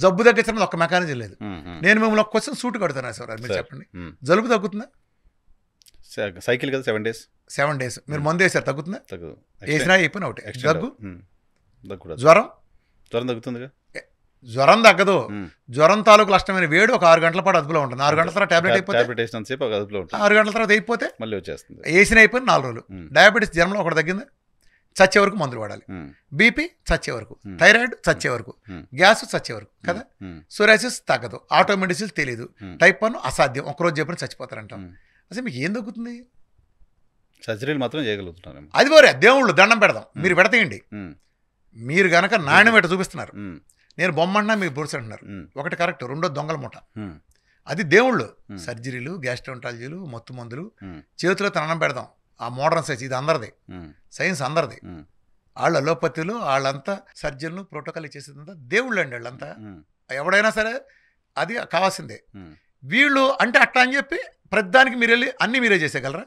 జబ్బు తగ్గించడం ఒక్క మెకానిజం లేదు. నేను మిమ్మల్ని ఒక క్వశ్చన్ సూట్ కడుతున్నా సార్, మీరు చెప్పండి, జలుబు తగ్గుతుందా? సైకిల్ కదా 7 days. 7 days మీరు మందు వేసారు, తగ్గుతుందా? వేసినా అయిపోయినా ఒకటి. దగ్గు, జ్వరం తగ్గుతుందిగా. జ్వరం తగ్గదు. జ్వరం తాలూకు నష్టమైన వేడి ఒక 6 గంటల పాటు అదుపులో ఉంటుంది. 6 గంటల తర్వాత టాబ్లెట్ అయిపోతే 6 గంటల తర్వాత అయిపోతే మళ్ళీ వచ్చేస్తుంది. వేసిన అయిపోయిన 4 రోజులు. డయాబెటీస్ జన్మలో ఒకటి తగ్గింది, చచ్చే వరకు మందులు వాడాలి. బీపీ చచ్చే వరకు, థైరాయిడ్ చచ్చే వరకు, గ్యాస్ చచ్చే వరకు కదా. సోరియాసిస్ తగ్గదు, ఆటోమెడిసిన్ తెలియదు, టైప్ 1 అసాధ్యం, ఒకరోజు చెప్పిన చచ్చిపోతారంటాం. అసలు మీకు ఏం తగ్గుతుంది? సర్జరీలు మాత్రం చేయగలుగుతున్నారు. అది పోరే, దేవుళ్ళు దండం పెడదాం, మీరు పెడతాయండి. మీరు గనక నాణ్యం ఎట్ట చూపిస్తున్నారు, నేను బొమ్మంటున్నా మీరు బొరుసు అంటున్నారు. ఒకటి కరెక్ట్, రెండో దొంగల మూట. అది దేవుళ్ళు. సర్జరీలు, గ్యాస్ట్రోంటాలజీలు, మత్తు మందులు, చేతిలో తనం పెడదాం. ఆ మోడర్న్ సైన్స్ ఇది అందరిది, సైన్స్ అందరిది. వాళ్ళు అలోపతిలు, వాళ్ళంతా సర్జన్లు, ప్రోటోకాల్ చేసేదంతా దేవుళ్ళు అండి. వాళ్ళంతా ఎవడైనా సరే అది కావాల్సిందే. వీళ్ళు అంటే అట్లా అని చెప్పి ప్రతిదానికి మీరు వెళ్ళి అన్ని మీరే చేసేయగలరా?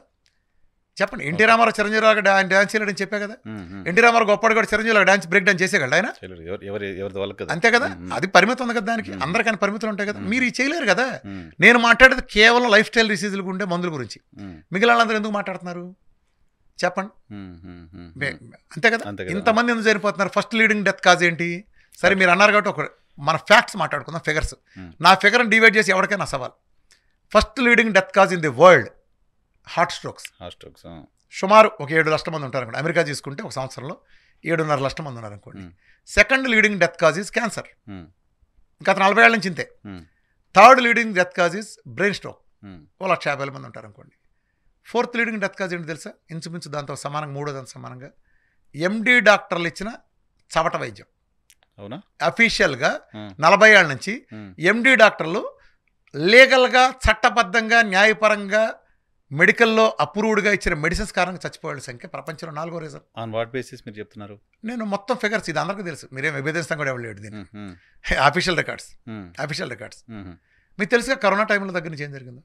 చెప్పండి. ఎన్టీ రామారావు చిరంజీవిలాగా డాన్స్ చేయలేడని చెప్పే కదా. ఎన్టీ రామారావు గొప్పడు కూడా చిరంజీవిలాగా డాన్స్ బ్రేక్ డాన్స్ చేసేయగలడు ఆయన? అంతే కదా. అది పరిమితం ఉంది కదా, దానికి అందరికైనా పరిమితులు ఉంటాయి కదా. మీరు ఇది చేయలేరు కదా. నేను మాట్లాడేది కేవలం లైఫ్ స్టైల్ డిసీజులకు ఉండే మందుల గురించి. మిగిలిన వాళ్ళందరూ ఎందుకు మాట్లాడుతున్నారు చెప్పండి? అంతే కదా. ఇంతమంది ఎందుకు చనిపోతున్నారు? ఫస్ట్ లీడింగ్ డెత్ కాజ్ ఏంటి? సరే మీరు అన్నారు కాబట్టి ఒక మన ఫ్యాక్ట్స్ మాట్లాడుకుందాం, ఫిగర్స్. నా ఫిగర్ని డివైడ్ చేసి ఎవరికైనా సవాల్. First leading death cause in the world heart strokes. సుమారు ఒక 7 లక్షల మంది ఉంటారు అనుకోండి. అమెరికా తీసుకుంటే ఒక సంవత్సరంలో 7.5 లక్షల మంది ఉన్నారు అనుకోండి. Second leading death cause is cancer, గత 40 ఏళ్ళ నుంచి ఇంతే. Third leading death cause is brain stroke, 1,50,000 మంది ఉంటారు అనుకోండి. ఫోర్త్ లీడింగ్ డెత్ కాజ్ ఏంటి తెలుసా? ఇంచుమించు దాంతో సమానంగా, మూడో దాంతో సమానంగా ఎండి డాక్టర్లు ఇచ్చిన చవట వైద్యం. అవునా? అఫీషియల్గా 40 ఏళ్ళ నుంచి ఎండి డాక్టర్లు లీగల్గా, చట్టబద్ధంగా, న్యాయపరంగా, మెడికల్లో అప్రూవ్డ్గా ఇచ్చిన మెడిసిన్స్ కారణంగా చచ్చిపోయే సంఖ్య ప్రపంచంలో 4వ రీజన్. ఆన్ వాట్ బేసిస్ మీరు చెప్తున్నారు? నేను మొత్తం ఫిగర్స్, ఇది అందరికీ తెలుసు, మీరేం విభేదిస్తాం కూడా ఎవరు లేడు దీన్ని. Official records. మీకు తెలుసుగా కరోనా టైంలో దగ్గర నుంచి ఏం జరిగిందో.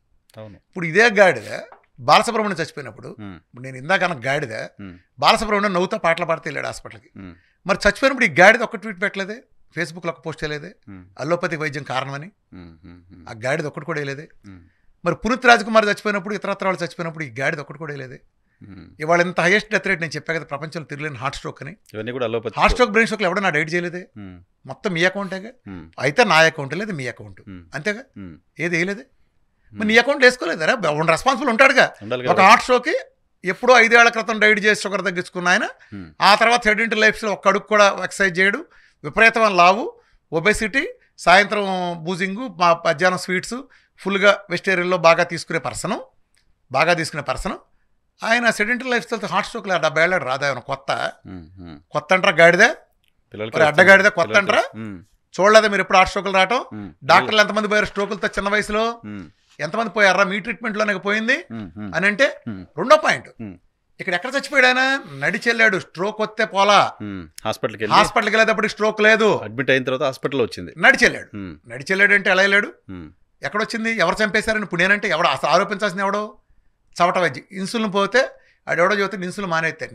ఇప్పుడు ఇదే గాడిద బాలసుబ్రహ్మణ్యం చచ్చిపోయినప్పుడు, నేను ఇందాక గాడిద బాలసుబ్రహ్మణ్యం నవ్వుతా పాటలు పాడితే వెళ్ళాడు హాస్పిటల్కి. మరి చచ్చిపోయినప్పుడు ఈ గాడిద ఒక్క ట్వీట్ పెట్టలేదే, ఫేస్బుక్లో ఒక పోస్ట్ చేయలేదే అల్లోపతి వైద్యం కారణమని? ఆ గాడిద ఒక్కటి కూడా వేయలేదే. మరి పునీత్ రాజ్కుమార్ చచ్చిపోయినప్పుడు, ఇతరత్ర వాళ్ళు చచ్చిపోయినప్పుడు ఈ గాడిద ఒక్కటి కూడా వేయలేదే. ఇవాళ ఎంత హైయెస్ట్ డెత్ రేట్ నేను చెప్పా కదా ప్రపంచంలో తిరగలేని హార్ట్ స్ట్రోక్ అని. హార్ట్ స్ట్రోక్, బ్రెయిన్ స్ట్రోక్ ఎవడో నా డైట్ చేయలేదే. మొత్తం మీ అకౌంటేగా. అయితే నా అకౌంట్ లేదు, మీ అకౌంట్ అంతేగా. ఏది వేయలేదే. మరి నీ అకౌంట్ వేసుకోలేదరా? రెస్పాన్సిబుల్ ఉంటాడుగా. ఒక హార్ట్ స్ట్రోక్కి ఎప్పుడో 5 ఏళ్ల క్రితం డైట్ చేసి షుగర్ తగ్గించుకున్న ఆయన ఆ తర్వాత సెడెంటరీ లైఫ్ స్టైల్, ఒక్క అడుగు కూడా ఎక్సర్సైజ్ చేయడు, విపరీతమైన లావు, ఒబెసిటీ, సాయంత్రం బూజింగు, మధ్యాహ్నం స్వీట్స్, ఫుల్గా వెజిటేరియన్లో బాగా తీసుకునే పర్సన్ ఆయన సెడెంటరీ లైఫ్ స్టైల్తో హార్ట్ స్ట్రోక్ 70 ఏళ్ళ రాదా? కొత్త అంటారా గాడిదే? అడ్డగాడిదే కొత్త అంటారా? చూడలేదా మీరు ఎప్పుడు హార్ట్ స్ట్రోకులు రావటం? డాక్టర్లు ఎంతమంది పోయారు స్ట్రోకులతో చిన్న వయసులో? ఎంతమంది పోయారా? మీ ట్రీట్మెంట్లోనే పోయింది అని అంటే. రెండో పాయింట్, ఇక్కడ ఎక్కడ చచ్చిపోయాడు ఆయన? నడిచెళ్ళాడు. స్ట్రోక్ వస్తే పోలా, హాస్పిటల్కి వెళ్ళేటప్పటికి స్ట్రోక్ లేదు, అడ్మిట్ అయిన తర్వాత హాస్పిటల్ వచ్చింది. నడిచెళ్ళాడు అంటే ఎలా వెళ్ళాడు? ఎక్కడొచ్చింది? ఎవరు చంపేశారని ఇప్పుడు నేనంటే ఎవడో అసలు ఆరోపించాల్సింది ఎవడో? చవట వైద్యం. ఇన్సులిన్ పోతే ఆడెవడో చెబుతే ఇన్సులిన్ మానేస్తే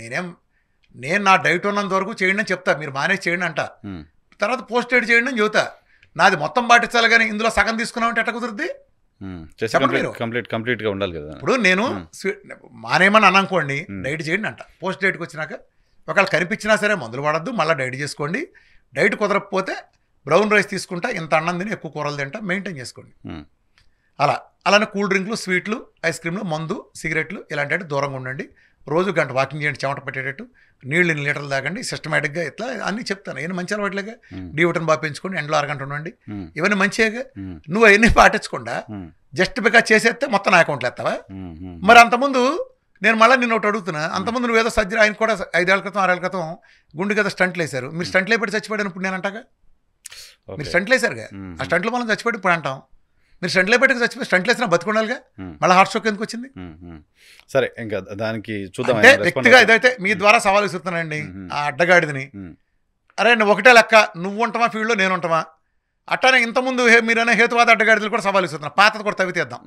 నేను నా డైట్ ఉన్నంత వరకు చేయండి అని చెప్తా, మీరు మానేసి చేయండి అంట. తర్వాత పోస్ట్ ఎయిడ్ చేయండి అని చెబుతా. నాది మొత్తం పాటించాలి కానీ ఇందులో సగం తీసుకున్నామంటే ఎట్ట కుదురుద్ది? కంప్లీట్గా ఉండాలి కదా. ఇప్పుడు నేను మానేమని అనుకోండి, డైట్ చేయండి అంట. పోస్ట్ డైట్కి వచ్చినాక ఒకవేళ కనిపించినా సరే మందులు వాడద్దు, మళ్ళీ డైట్ చేసుకోండి. డైట్ కుదరకపోతే బ్రౌన్ రైస్ తీసుకుంటా, ఇంత అన్నం తిని ఎక్కువ కూరలు తింటా, మెయింటైన్ చేసుకోండి. అలానే కూల్ డ్రింక్లు, స్వీట్లు, ఐస్ క్రీమ్లు, మందు, సిగరెట్లు ఇలాంటి దూరంగా ఉండండి. రోజు గంట వాకింగ్ చేయండి, చెమట పెట్టేటట్టు, నీళ్ళు 2 లీటర్లు తాగండి, సిస్టమేటిక్గా ఇట్లా అన్నీ చెప్తాను. ఏమైనా మంచి అలవాట్లేగా, డి విటమిన్ బాగా పెంచుకోండి, ఎండలో 1 గంట ఉండండి, ఇవన్నీ మంచిగా. నువ్వు అవన్నీ పాటించకుండా జస్ట్ బికాజ్ చేసేస్తే మొత్తం నా అకౌంట్లో ఎత్తావా? మరి అంతకుముందు నేను మళ్ళీ నిన్ను ఒకటి అడుగుతున్నా, అంతకుముందు నువ్వు ఏదో సర్జరీ, ఆయన కూడా 5 ఏళ్ల క్రితం 6 ఏళ్ల క్రితం గుండె కదా స్టంట్లు వేశారు, మీరు స్టంట్లు వేపడి చచ్చిపోయాడు ఇప్పుడు నేను అంటాగా, మీరు స్టంట్లు వేశారుగా, ఆ స్టంట్లు మనం చచ్చిపోయి ఇప్పుడు అంటాం. మీరు స్టంట్లు వేపటికి చచ్చిపోయి స్టంట్లు వేసినా బతుకుండాలిగా, మళ్ళీ హార్ట్ స్ట్రోక్ ఎందుకు వచ్చింది? సరే, ఇంకా దానికి చూద్దాం. అంటే వ్యక్తిగా ఇదైతే మీ ద్వారా సవాల్ విసురుతున్నానండి ఆ అడ్డగాడిదని. అరే నువ్వు ఒకటే లెక్క, నువ్వు ఉంటావా ఫీల్డ్లో, నేను ఉంటావా? అట్టానే ఇంతకుముందు మీరనే హేతువాద అడ్డగాడిదలు కూడా సవాల్ విసురుతున్నా. పాతది కూడా తవ్వితేద్దాం.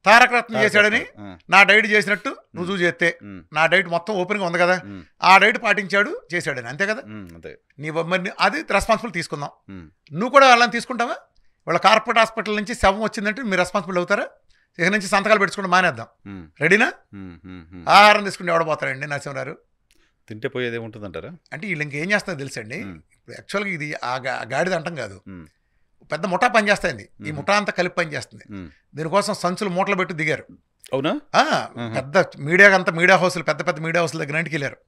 తారకరత్నం చేశాడని నా డైట్ చేసినట్టు రుజువు చేస్తే, నా డైట్ మొత్తం ఓపెన్గా ఉంది కదా, ఆ డైట్ పాటించాడు చేశాడని, అంతే కదా? నీ మరి అది రెస్పాన్సిబుల్ తీసుకుందాం. నువ్వు కూడా వాళ్ళని తీసుకుంటావా? వాళ్ళ కార్పొరేట్ హాస్పిటల్ నుంచి శవం వచ్చిందంటే మీరు రెస్పాన్సిబుల్ అవుతారా? ఇక నుంచి సంతకాలు పెట్టుకుంటే మానేద్దాం. రెడీనా? ఆహారం తీసుకుంటే ఎవడబోతారండి నరసింహరావు? తింటే పోయేది ఏముంటుందంటారా? అంటే వీళ్ళు ఇంకేం చేస్తుందో తెలుసండి. ఇప్పుడు యాక్చువల్గా ఇది ఆ గాడిద అంటాం కాదు, పెద్ద ముఠా పని చేస్తుంది. ఈ ముఠా అంతా కలిపి పని చేస్తుంది. దీనికోసం సంచులు మూటలు పెట్టి దిగారు. అవునా? పెద్ద మీడియా అంతా, మీడియా హౌస్లు, పెద్ద పెద్ద మీడియా హౌస్ల దగ్గర ఇంటికి వెళ్ళారు.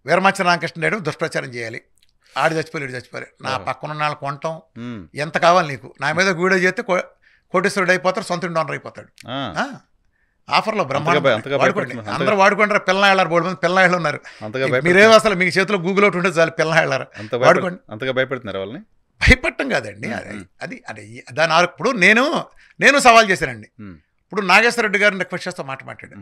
వీరమాచి రామకృష్ణ నాయుడు దుష్ప్రచారం చేయాలి, ఆడి చచ్చిపోయి ఇటు చచ్చిపోయి, నా పక్కన ఉన్న వాళ్ళకి కొనటం ఎంత కావాలి నీకు, నా మీద వీడియో చేస్తే కోటేశ్వరుడు అయిపోతాడు, సొంత డోనర్ అయిపోతాడు. ఆఫర్లో బ్రహ్మాండం వాడుకోండి, అందరూ వాడుకుంటారు. పిల్లలు వెళ్ళారు, 3 మంది పిల్లలు ఉన్నారు. మీరేమో అసలు మీకు చేతిలో గూగుల్ ఒకటి ఉంటే చాలు, పిల్లలు వెళ్ళారు, వాడుకోండి. అంతగా భయపెడుతున్నారు వాళ్ళని? భయపడటం కాదండి, అది అదే దాని ఇప్పుడు నేను సవాల్ చేశానండి. ఇప్పుడు నాగేశ్వర రెడ్డి గారిని రిక్వెస్ట్ చేస్తా మాట్లాడాడు,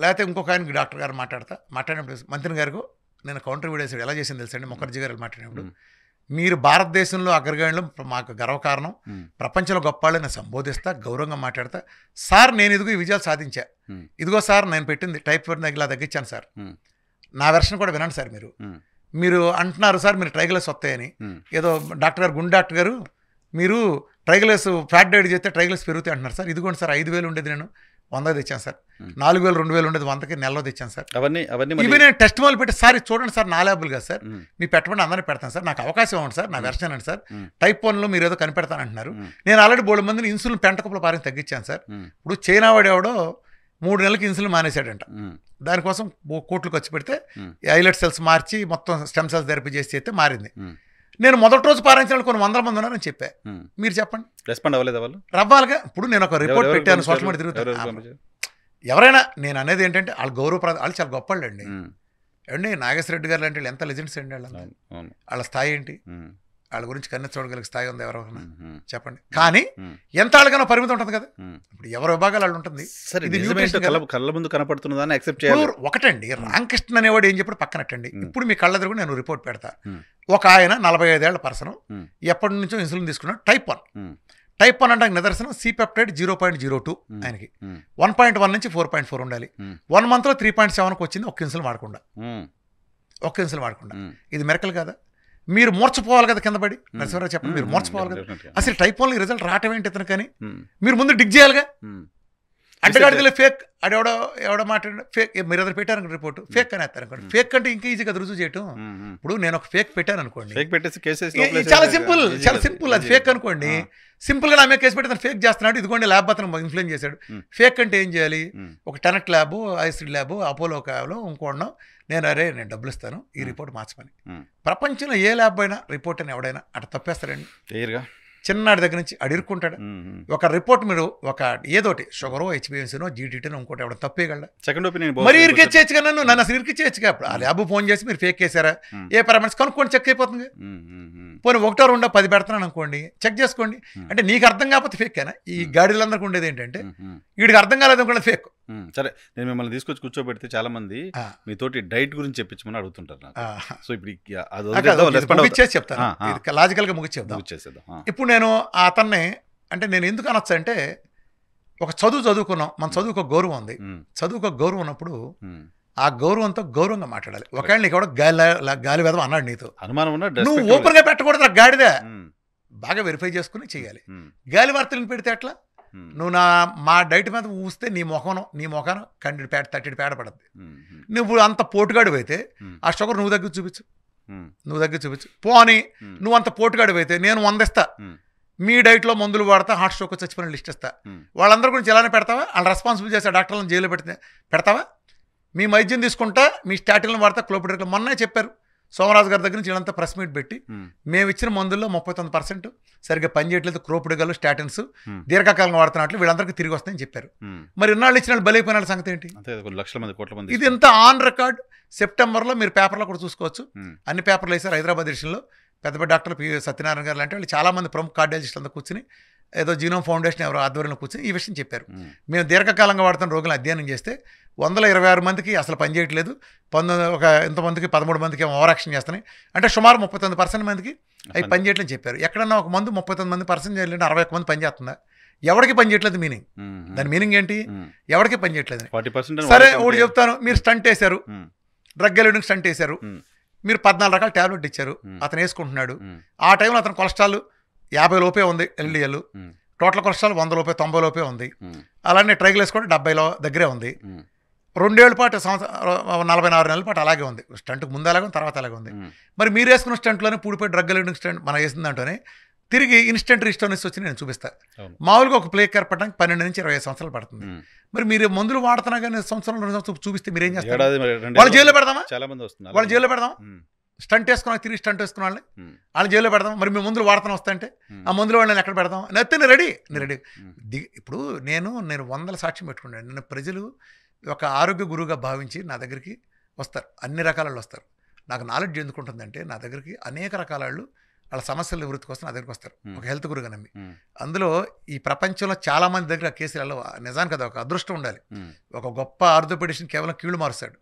లేకపోతే ఇంకొక ఆయనకి డాక్టర్ గారు మాట్లాడినప్పుడు మంత్రి గారికి నేను కౌంటర్ వీడేసాడు. ఎలా చేసింది తెలుసండి, ముఖర్జీ గారు మాట్లాడినప్పుడు, మీరు భారతదేశంలో అగ్రగాయంలో మాకు గర్వకారణం, ప్రపంచంలో గొప్పవాళ్ళని సంబోధిస్తా, గౌరవంగా మాట్లాడతా. సార్ నేను ఇదిగో ఈ విజయాలు సాధించా, ఇదిగో సార్ నేను పెట్టింది టైప్ 4 ఇలా తగ్గించాను సార్, నా వెర్షన్ కూడా వినండి సార్. మీరు అంటున్నారు సార్ మీరు ట్రైగ్లెస్ వస్తాయని, ఏదో డాక్టర్ గారు, గుండె డాక్టర్ గారు, మీరు ట్రైగ్లెస్ ఫ్యాట్ డైట్ చేస్తే ట్రైగ్లెస్ పెరుగుతాయి అంటున్నారు సార్. ఇదిగోండి సార్ 5,000 ఉండేది నేను 100 తెచ్చాను సార్, 4,000 2,000 ఉండేది 100కి నెలలో తెచ్చాను సార్. ఇవి నేను టెస్ట్ మాల్ పెట్టి సార్ చూడండి సార్, నా ల్యాబులు కాదు సార్, మీ పెట్టమంటే అందరినీ పెడతాను సార్, నాకు అవకాశం ఇవ్వండి సార్, నా వెర్షన్ అండి సార్. టైప్ 1లో మీరు ఏదో కనిపెడతానంటున్నారు, నేను ఆల్రెడీ 3 మందిని ఇన్సులిన్ పెంటకప్పుల పారించి తగ్గించాను సార్. ఇప్పుడు చైనా వాడు ఎవడో 3 నెలలకి ఇన్సులిన్ మానేశాడంట, దానికోసం కోట్లు ఖర్చు పెడితే ఐలెట్ సెల్స్ మార్చి మొత్తం స్టెమ్ సెల్స్ థెరపీ చేసి అయితే మారింది. నేను మొదటి రోజు పారించిన కొన్ని 100 మంది ఉన్నారని చెప్పా, మీరు చెప్పండి రెస్పాండ్ అవ్వలేదు వాళ్ళు? రవ్వాలిగా. ఇప్పుడు నేను ఒక రిపోర్ట్ పెట్టాను, సోషల్ మీడియా తిరుగుతాను. ఎవరైనా నేను అనేది ఏంటంటే వాళ్ళు వాళ్ళు చాలా గొప్ప వాళ్ళు అండి. ఏమండి నాగేశ్వర రెడ్డి గారు లాంటి వాళ్ళు ఎంత లెజెండ్స్ అండి, వాళ్ళ స్థాయి ఏంటి, వాళ్ళ గురించి కన్నె చూడగలిగే స్థాయి ఉంది ఎవరైనా చెప్పండి. కానీ ఎంత వాళ్ళకైనా పరిమితి ఉంటుంది కదా, ఇప్పుడు ఎవరి విభాగాలు వాళ్ళు ఉంటుంది. కళ్ళ ముందు కనపడుతున్నదాన్ని యాక్సెప్ట్ చేయాలి. ఒకటండి రామకృష్ణ అనేవాడు ఏం చెప్పాడు పక్కనట్టండి, ఇప్పుడు మీ కళ్ళ దగ్గర నేను రిపోర్ట్ పెడతా. ఒక ఆయన 45 ఏళ్ల పర్సన్, ఎప్పటి నుంచో ఇన్సులిన్ తీసుకున్నాడు, టైప్ 1 అంటే నిదర్శనం C-peptide 0.02, ఆయనకి 1.1 నుంచి 4.4 ఉండాలి. 1 monthలో 3.7కి వచ్చింది, ఒక్క ఇన్సులిన్ వాడకుండా. ఇది మెరకల్ కదా? మీరు మూర్చపోవాలి కదా కింద పడి, నరసింహరావు చెప్పండి, మీరు మూర్చపోవాలి కదా. అసలు టైప్ 1 రిజల్ట్ రావటం ఏంటి ఇతను, కానీ మీరు ముందు డిగ్ చేయాలిగా. అడ్డగాడిలో ఫేక్ ఎవడో మాట్లాడి ఫేక్, మీరు ఎదురు పెట్టారు రిపోర్ట్ ఫేక్ అని వేస్తారు అనుకోండి. ఫేక్ అంటే ఇంకా ఈజీగా రుజువు చేయటం. ఇప్పుడు నేను ఒక ఫేక్ పెట్టాను అనుకోండి, చాలా సింపుల్ అది ఫేక్ అనుకోండి, సింపుల్గా నా మీద కేసు పెట్టి ఫేక్ చేస్తున్నాడు, ఇదిగోండి ల్యాబ్ అతను ఇన్ఫ్లుయెన్స్ చేశాడు. ఫేక్ అంటే ఏం చేయాలి, ఒక టెనెట్ ల్యాబ్, ఐసిడ్ ల్యాబ్, అపోలో ల్యాబ్లో ఇంకోడడం, నేను డబ్బులు ఇస్తాను ఈ రిపోర్ట్ మార్చమని. ప్రపంచంలో ఏ ల్యాబ్ అయినా రిపోర్ట్ అని ఎవడైనా అట్లా తప్పేస్తారండి. చిన్నాడి దగ్గర నుంచి అడిరుక్కుంటాడు. ఒక రిపోర్ట్ మీరు ఒక ఏదోటి షుగరో, హెచ్బిఎన్సీనో, జీటీటీనో ఇంకోటి ఎవడ తప్పేయగలడా? సెకండ్ ఒపీనియన్ మరి ఇరికిచ్చేయచ్చుగా, నన్ను అసలు ఇరికిచ్చేయచ్చుగా. అప్పుడు ఆ ల్యాబ్ ఫోన్ చేసి మీరు ఫేక్ చేశారా, ఏ పారామీటర్స్ కనుక్కోండి, చెక్ అయిపోతుంది. పోనీ 1 2 10 పెడతాను అనుకోండి, చెక్ చేసుకోండి. అంటే నీకు అర్థం కాకపోతే ఫేక్ అయినా, ఈ గాడిలందరికీ ఉండేది ఏంటంటే వీడికి అర్థం కాలేదు అనుకోండి ఫేక్. సరే, నేను మిమ్మల్ని తీసుకొచ్చి కూర్చోబెడితే చాలా మంది మీతోటి డైట్ గురించి చెప్పించమని అడుగుతుంటారు. సో ఇప్పుడు చెప్తాను, లాజికల్ గా ముగిచ్చేద్దాం. ఇప్పుడు నేను అతన్ని అంటే నేను ఎందుకు అనొచ్చు అంటే, ఒక చదువుకున్నాం, మన చదువుకు ఒక గౌరవం ఉంది. చదువుకు ఒక గౌరవం ఉన్నప్పుడు ఆ గౌరవంతో గౌరవంగా మాట్లాడాలి. ఒకవేళ నీకు ఎవడో గాలి వేదం అన్నాడు నీతో, నువ్వు ఓపెన్ గా పెట్టకూడదు, గాడిదే బాగా వెరిఫై చేసుకుని చేయాలి. గాలి వార్తలను పెడితే అట్లా నువ్వు మా డైట్ మీద ఊస్తే నీ మొఖం కండి పేడ 30 పేడ పడుతుంది. నువ్వు అంత పోటుగాడు అయితే ఆ షుగర్ నువ్వు దగ్గర చూపించు. పోనీ నువ్వు అంత పోటుగాడు అయితే నేను 100 ఇస్తా, మీ డైట్లో మందులు వాడతా, హార్ట్ స్ట్రోక్ చచ్చిపోయిన లిస్ట్ ఇస్తా. వాళ్ళందరి గురించి ఎలానే పెడతావా? వాళ్ళు రెస్పాన్సిబుల్ చేసే డాక్టర్లను జైల్లో పెడతావా? మీ వైద్యం తీసుకుంటా మీ స్టాటిన్లను వాడతా క్లోపిడోగ్రామ్. మొన్నే చెప్పారు సోమరాజు గారి దగ్గర నుంచి వీళ్ళంతా ప్రెస్ మీట్ పెట్టి మేము ఇచ్చిన మందుల్లో 39% సరిగ్గా పనిచేయట్లేదు, క్లోపిడోగ్రామ్ స్టాటిన్స్ దీర్ఘకాలంగా వాడుతున్నట్లు వీళ్ళందరికీ తిరిగి వస్తాయని చెప్పారు. మరి ఇన్నాళ్ళు ఇచ్చిన వాళ్ళు బలైపోయిన వాళ్ళ సంగతి ఏంటి? లక్షల మంది కోట్ల మంది ఇది ఎంత ఆన్ రికార్డ్. సెప్టెంబర్లో మీరు పేపర్లో కూడా చూసుకోవచ్చు, అన్ని పేపర్లు వేసారు. హైదరాబాద్ ఎడిషన్లో పెద్ద పెద్ద డాక్టర్ పి సత్యనారాయణ గారు లాంటి వాళ్ళు చాలామంది ప్రముఖ కార్డియాలజిస్టులు అంతా కూర్చుని ఏదో జీనోమ్ ఫౌండేషన్ ఎవరో ఆధ్వర్యంలో కూర్చొని ఈ విషయం చెప్పారు. మేము దీర్ఘకాలంగా వాడుతున్న రోగులను అధ్యయనం చేస్తే 126 మందికి అసలు పనిచేయట్లేదు, ఇంతమందికి 13 మందికి ఓవర్ యాక్షన్ చేస్తున్నాయి, అంటే సుమారు 39% మందికి అవి పనిచేయట్లేదని చెప్పారు. ఎక్కడన్నా ఒక మందు 39% చేయాలంటే 61 మంది పనిచేస్తుందా? ఎవరికి పనిచేయట్లేదు మీనింగ్. దాని మీనింగ్ ఏంటి? ఎవరికి పనిచేయట్లేదు. సరే ఒకటి చెప్తాను, మీరు స్టంట్ వేశారు, డ్రగ్ ఎలివిడింగ్ స్టంట్ వేశారు, మీరు 14 రకాల ట్యాబ్లెట్ ఇచ్చారు, అతను వేసుకుంటున్నాడు. ఆ టైంలో అతను కొలెస్ట్రాల్ 50 లోపే ఉంది, ఎల్డిఎల్ టోటల్ కొలెస్ట్రాల్ 100 లోపే 90 లోపే ఉంది. అలానే ట్రైగ్లిసరైడ్స్ 70 దగ్గరే ఉంది. 2 ఏళ్ల పాటు 46 నెలల పాటు అలాగే ఉంది. స్టంట్కి ముందు అలాగే ఉంది, తర్వాత అలాగే ఉంది. మరి మీరు వేసుకున్న స్టంట్లోనే పూడిపోయి డ్రగ్ ఎలివిడింగ్ స్టంట్ మనం వేసిన దాంట్లోనే తిరిగి ఇన్స్టెంట్ రిస్టోనెస్ వచ్చి నేను చూపిస్తాను. మామూలుగా ఒక ప్లేక్ ఏర్పడడానికి 12 నుంచి 25 సంవత్సరాలు పడుతుంది. మరి మీరు మందులు వాడుతున్నా కానీ సంవత్సరం 2 సంవత్సరాలు చూపిస్తే మీరు ఏం చేస్తారు? వాళ్ళు జైల్లో పెడదామా? చాలా మంది వస్తున్నారు. వాళ్ళు జైల్లో పెడదాం. స్టంట్ వేసుకున్నా తిరిగి స్టంట్ వేసుకున్న వాళ్ళని జైల్లో పెడదాం. మరి మీ మందులు వాడుతున్నా వస్తాయంటే ఆ మందులు వాళ్ళని ఎక్కడ పెడదాం? నత్తే నేను రెడీ. ఇప్పుడు నేను 100 సాక్ష్యం పెట్టుకున్నాను. నేను ప్రజలు ఒక ఆరోగ్య గురువుగా భావించి నా దగ్గరికి వస్తారు, అన్ని రకాల వాళ్ళు వస్తారు. నాకు నాలెడ్జ్ ఎందుకుంటుందంటే నా దగ్గరికి అనేక రకాల వాళ్ళు వాళ్ళ సమస్యల నివృత్తి కోసం నా దగ్గరికి వస్తారు, ఒక హెల్త్ గురువుగా నమ్మి. అందులో ఈ ప్రపంచంలో చాలా మంది దగ్గర కేసులలో నిజానికి అది ఒక అదృష్టం ఉండాలి. ఒక గొప్ప ఆర్థోపెడిషన్ కేవలం కీళ్లు మారుస్తాడు,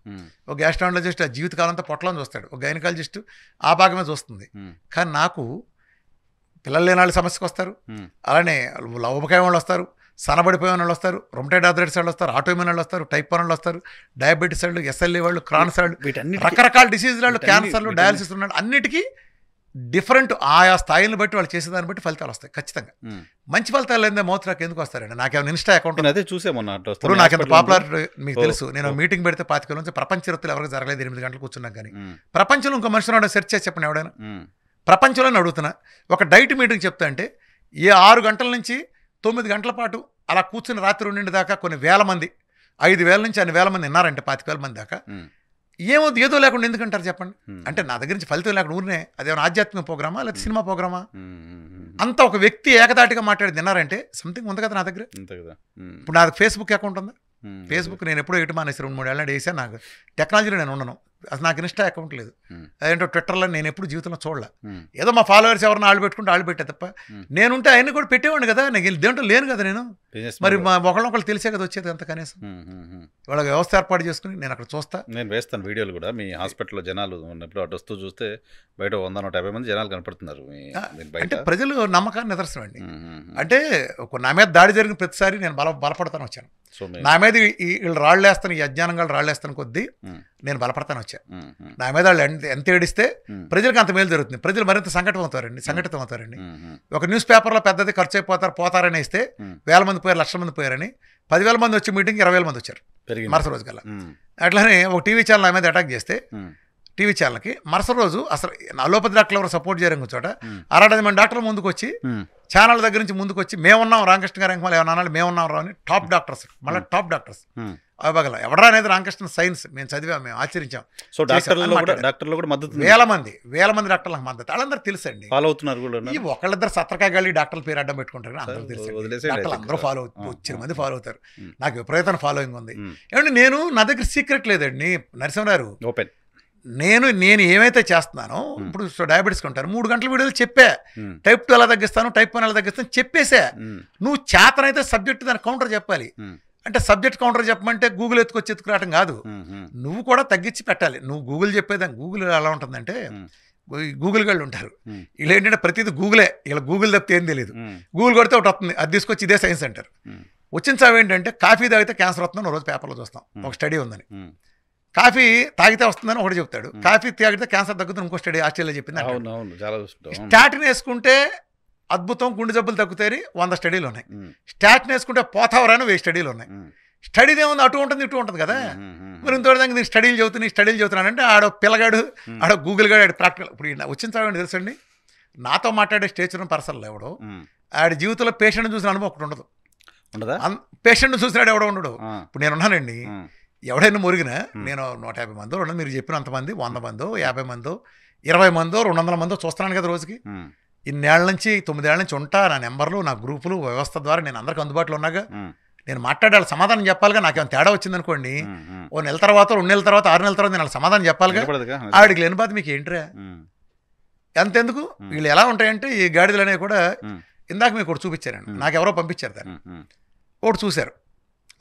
ఒక గ్యాస్ట్రాంటాలజిస్ట్ ఆ జీవితకాలం అంతా పొట్టలను చూస్తాడు, ఒక గైనకాలజిస్ట్ ఆ భాగమే చూస్తుంది. కానీ నాకు పిల్లలు లేని వాళ్ళ సమస్యకు వస్తారు, అలానే లవబకాయ వాళ్ళు వస్తారు, సనబడిపోయిన వాళ్ళు వస్తారు, రొమటైడ్ ఆర్థరైటిస్ వాళ్ళు వస్తారు, ఆటోఇమ్యూన్ వాళ్ళు వస్తారు, టైప్ 1 వాళ్ళు వస్తారు, డయాబెటీస్ వాళ్ళు, ఎస్ఎల్ఏ వాళ్ళు, క్రాన్స్ వాళ్ళు, రకరకాల డిసీజ్ వాళ్ళు, క్యాన్సర్లు, డయాలసిస్ ఉన్నాడు. అన్నిటికీ డిఫరెంట్ ఆయా స్థాయిలను బట్టి వాళ్ళు చేసేదాన్ని బట్టి ఫలితాలు వస్తాయి ఖచ్చితంగా. మంచి ఫలితాలు లేదా మౌత్ రాక్ ఎందుకు వస్తారండి? నాకేమైనా ఇన్స్టా అకౌంట్ అదే చూసామన్నా. ఇప్పుడు నాకెంత పాపులారిటీ మీకు తెలుసు. నేను మీటింగ్ పెడితే 25 నుంచి ప్రపంచ చరిత్రలు ఎవరికి జరగలేదు, 8 గంటలు కూర్చున్నాం. కానీ ప్రపంచంలో ఇంకో మనిషిని సెర్చ్ చేసి చెప్పండి ఎవడైనా. ప్రపంచంలో అడుగుతున్నా, ఒక డైట్ మీటింగ్ చెప్తా అంటే 6 గంటల నుంచి 9 గంటల పాటు అలా కూర్చుని రాత్రి 2 దాకా కొన్ని వేల మంది, 5,000 నుంచి అన్ని వేల మంది విన్నారంటే 25,000 మంది దాకా. ఏదో లేకుండా ఎందుకంటారు చెప్పండి? అంటే నా దగ్గర నుంచి ఫలితం లేకుండా ఊరినే అదేమైనా ఆధ్యాత్మిక ప్రోగ్రామా లేదా సినిమా ప్రోగ్రామా? అంత ఒక వ్యక్తి ఏకదాటిగా మాట్లాడి తిన్నారంటే సంథింగ్ ఉంది కదా నా దగ్గర. ఇప్పుడు నాకు ఫేస్బుక్ అకౌంట్ ఉంది. ఫేస్బుక్ నేను ఎప్పుడో ఎటు మానేసి 2-3 ఏళ్ళ వేసాను. నాకు టెక్నాలజీలో నేను ఉండను, అసలు నాకు ఇన్స్టా అకౌంట్ లేదు. అదేంటో ట్విట్టర్లో నేను ఎప్పుడు జీవితంలో చూడలే. ఏదో మా ఫాలోవర్స్ ఎవరైనా ఆళ్ళు పెట్టుకుంటే ఆళ్ళు పెట్టే తప్ప నేనుంటే ఆయన్ని కూడా పెట్టేవాడిని కదా. నాకు దేంట్లో లేను కదా నేను. మరి మా ఒకళ్ళొకళ్ళు తెలిసే కదా వచ్చేది అంత కనీసం. వాళ్ళ వ్యవస్థ ఏర్పాటు చేసుకుని నేను అక్కడ చూస్తా. నేను వేస్తాను వీడియోలు కూడా. మీ హాస్పిటల్లో జనాలు ఉన్నప్పుడు అటు వస్తూ చూస్తే బయట 100-150 మంది జనాలు కనపడుతున్నారు. అంటే ప్రజలు నమ్మకాన్ని నిదర్శనం అండి. అంటే నా మీద దాడి జరిగిన ప్రతిసారి నేను బలపడతాను వచ్చాను. నా మీద వీళ్ళు రాళ్ళేస్తాను, ఈ అజ్ఞానంగా రాళ్ళేస్తాను కొద్దీ నేను బలపడతాను వచ్చాను. నా మీద వాళ్ళు ఎంత ఏడిస్తే ప్రజలకు అంత మేలు జరుగుతుంది. ప్రజలు మరింత సంఘటితం అవుతారండి. ఒక న్యూస్ పేపర్లో పెద్దది ఖర్చు అయిపోతారని ఇస్తే 1,000 మంది పోయారు, 1,00,000 మంది పోయారని 10,000 మంది వచ్చి మీటింగ్ 20,000 మంది వచ్చారు మరుసటి రోజు కల్లా. అట్లానే ఒక టీవీ ఛానల్ నా మీద అటాక్ చేస్తే టీవీ ఛానల్కి మరుసటి రోజు అసలు అలోపతి డాక్టర్లు ఎవరు సపోర్ట్ చేయడం చోట 60 మంది డాక్టర్లు ముందుకు వచ్చి ఛానల్ దగ్గర నుంచి ముందుకు వచ్చి మేమున్నాం రామకృష్ణ గారు ఎంకమాలి ఏమన్నా అనాలి, మేమున్నాం రావు అని టాప్ డాక్టర్స్, మళ్ళీ టాప్ డాక్టర్స్ అవగల ఎవడరా అనేది రామకృష్ణ సైన్స్ మేము చదివాం, మేము ఆచరించాం. సో డాక్టర్లు కూడా మద్దతు, వేల మంది డాక్టర్లకు మద్దతు. వాళ్ళందరూ తెలుసండి, ఫాలో అవుతున్నారు కూడా. ఈ ఒకళ్ళిద్దరు సత్రకాయగాళ్ళు డాక్టర్ల పేరు అడ్డం పెట్టుకుంటారు, అందరూ తెలుసు. డాక్టర్లు అందరూ ఫాలో వచ్చిన మంది ఫాలో అవుతారు. నాకు విపరీతమైన ఫాలోయింగ్ ఉంది. ఏమంటే నేను నా దగ్గర సీక్రెట్ లేదండి నరసింహరావు. ఓపెన్ నేను ఏమైతే చేస్తున్నానో ఇప్పుడు డయాబెటీస్ ఉంటాను 3 గంటల వీడియోలు చెప్పా. టైప్ 2 ఎలా తగ్గిస్తాను, టైప్ 1 ఎలా తగ్గిస్తాను చెప్పేసా. నువ్వు చేతనైతే సబ్జెక్ట్ దాని కౌంటర్ చెప్పాలి. అంటే సబ్జెక్ట్ కౌంటర్ చెప్పమంటే గూగుల్ ఎత్తుకురావటం కాదు, నువ్వు కూడా తగ్గించి పెట్టాలి. నువ్వు గూగుల్ చెప్పేదాన్ని గూగుల్ ఎలా ఉంటుందంటే గూగుల్ గళ్ళు ఉంటారు, వీళ్ళు ఏంటంటే ప్రతిదీ గూగులే, ఇలా గూగుల్ తప్పితే ఏం తెలియదు. గూగుల్ కొడితే ఒకటి వస్తుంది, అది తీసుకొచ్చి ఇదే సైన్స్ అంటారు. వచ్చిన సాగు ఏంటంటే కాఫీ తాగితే క్యాన్సర్ వస్తుందని రోజు పేపర్లో చూస్తాం, ఒక స్టడీ ఉందని. కాఫీ తాగితే వస్తుందని ఒకటి చెప్తాడు, కాఫీ తాగితే క్యాన్సర్ తగ్గుతుంది ఇంకో స్టడీ ఆస్ట్రేలియా చెప్పింది. స్టాటిన్ వేసుకుంటే అద్భుతం, గుండె జబ్బులు తగ్గుతాయి 100 స్టడీలు ఉన్నాయి. స్టాటిన్ వేసుకుంటే పోతావరాని 1000 స్టడీలు ఉన్నాయి. స్టడీది ఏముంది, అటు ఉంటుంది ఇటు ఉంటుంది కదా. మరి ఇంతవరకు నేను స్టడీలు చదువుతున్నానంటే ఆడ పిల్లగాడు, ఆడ గూగుల్ గాడు, ఆడ ప్రాక్టికల్. ఇప్పుడు వచ్చిన సాగు తెలుసండి, నాతో మాట్లాడే స్టేచర్ పర్సన్లు ఎవడో ఆడి జీవితంలో పేషెంట్ చూసిన అనుభవం ఒకటి ఉండదు. పేషెంట్ చూసినాడు ఎవడో ఉండడు. ఇప్పుడు నేను ఉన్నానండి, ఎవడైనా మురిగినా నేను 150 మందో 200 మీరు చెప్పినంతమంది 100 మందో 50 మందో 20 మందో 200 మందో చూస్తున్నాను కదా రోజుకి. ఇన్నేళ్ల నుంచి 9 ఏళ్ల నుంచి ఉంటా, నా నెంబర్లు నా గ్రూపులు వ్యవస్థ ద్వారా నేను అందరికి అందుబాటులో ఉన్నాగా. నేను మాట్లాడాలి, సమాధానం చెప్పాలిగా. నాకేమైనా తేడా వచ్చిందనుకోండి, ఓ నెల తర్వాత 2 నెలల తర్వాత 6 నెలల తర్వాత నేను సమాధానం చెప్పాలిగా. ఆవిడికి లేని బాధ మీకు ఏంట్రా అంతెందుకు. వీళ్ళు ఎలా ఉంటాయంటే ఈ గాడిదలు అనేవి కూడా ఇందాక మీకు ఒకటి చూపించారండి, నాకెవరో పంపించారు దాన్ని, ఒకటి చూశారు.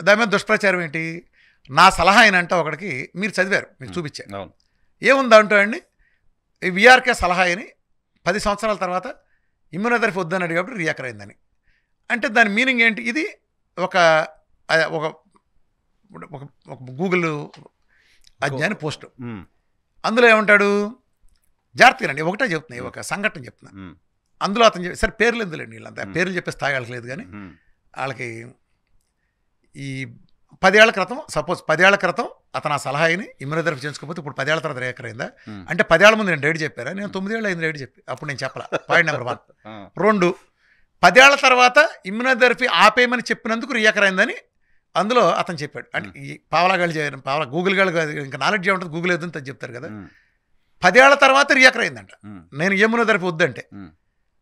దాని మీద దుష్ప్రచారం ఏంటి, నా సలహా అయినంట ఒకడికి మీరు చదివారు, మీకు చూపించారు. ఏముందంటో అండి, ఈ విఆర్కే సలహా అని 10 సంవత్సరాల తర్వాత ఇమ్యూనోథెరపీ వద్దన్నాడు కాబట్టి రియాక్ట్ అయిందని. అంటే దాని మీనింగ్ ఏంటి, ఇది ఒక ఒక ఒక గూగుల్ అజ్ఞాని పోస్ట్. అందులో ఏమంటాడు, జాగ్రత్తగానండి, ఒకటే చెప్తున్నాయి, ఒక సంఘటన చెప్తున్నా. అందులో అతను సరే పేర్లు ఎందులేండి, వీళ్ళంతా పేర్లు చెప్పే స్థాయి వాళ్ళకి లేదు. కానీ వాళ్ళకి ఈ 10 ఏళ్ల క్రితం, సపోజ్ 10 ఏళ్ల క్రితం అతను ఆ సలహాని ఇమ్యూనోథెరపీ చేసుకోకపోతే ఇప్పుడు 10 ఏళ్ల తర్వాత రియాక్ట్ అయిందా అంటే 10 ఏళ్ల ముందు నేను డేట్ చెప్పారా, నేను 9 ఏళ్ళు అయింది డేట్ చెప్పి, అప్పుడు నేను చెప్పాల. Point number 1. 2, 10 ఏళ్ల తర్వాత ఇమ్యూనోథెరపీ ఆపేయమని చెప్పినందుకు రియాక్ట్ అయిందని అందులో అతను చెప్పాడు. అంటే ఈ పావలాగాళ్ళు చేయడం, గూగుల్ గాళ్ళు ఇంకా నాలెడ్జ్ ఉంటుంది, గూగుల్ ఏదంతా చెప్తారు కదా. 10 ఏళ్ల తర్వాత రియాక్ట్ అయిందంట నేను ఇమ్యూనోథెరపీ వద్దంటే.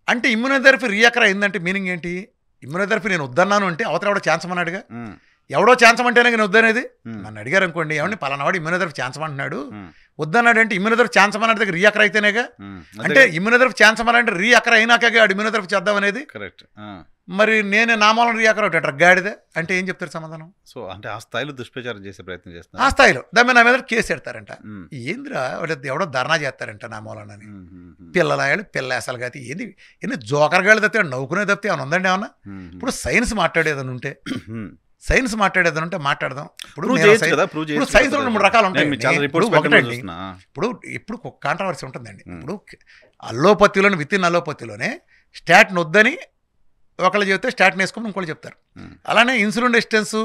అంటే ఇమ్యూనోథెరపీ రియాక్ట్ అయిందంటే మీనింగ్ ఏంటి, ఇమ్యూనోథెరపీ నేను వద్దన్నాను అంటే అవతల ఎవడో ఛాన్స్ అన్నాడుగా. ఎవడో ఛాన్స్ అంటేనే నేను వద్దనేది. నన్ను అడిగారు అనుకోండి, ఏమండి పలానావాడు ఇమ్యూనోథెరపీ ఛాన్స్ అంటున్నాడు, వద్దన్నాడు అంటే ఇమ్యూనోథెరపీ ఛాన్స్ అన్నాడు దగ్గర రీఅకర్ అయితేనేగా. అంటే ఇమ్యూనోథెరపీ ఛాన్స్ అన్నాడంటే రీఅకర్ అయినాక ఇమ్యూనోథెరపీ చేద్దాం అనేది. కరెక్ట్. మరి నేను నామాలను రియాకర్ అవుతాడు గాడిదే అంటే ఏం చెప్తారు సమాధానం. సో అంటే ఆ స్థాయిలో దుష్ప్రచారం చేసే ప్రయత్నం చేస్తారు, ఆ స్థాయిలో దాని మీద నా మీద కేసు పెడతారంట. ఏందిరా ఎవడో ధర్నా చేస్తారంట నా మూలనని. పిల్లలాయాలు పిల్ల అసలు కాదు ఏంది, ఎన్ని జోకరగాళ్ళు తప్పితే నవ్వుకునే తప్పితే ఏమైనా ఉందండి ఏమన్నా. ఇప్పుడు సైన్స్ మాట్లాడేదని ఉంటే సైన్స్ మాట్లాడేదని ఉంటే మాట్లాడదాం. ఇప్పుడు సైన్స్ లో 3 రకాలు ఉంటాయి. ఇప్పుడు కాంట్రవర్సీ ఉంటుందండి. ఇప్పుడు అల్లోపతిలోని విత్ ఇన్ అల్లోపతిలోనే స్టాట్ని వద్దని ఒకళ్ళు చెప్తే స్టాట్ని వేసుకుని ఇంకోళ్ళు చెప్తారు. అలానే ఇన్సులిన్ రెసిస్టెన్స్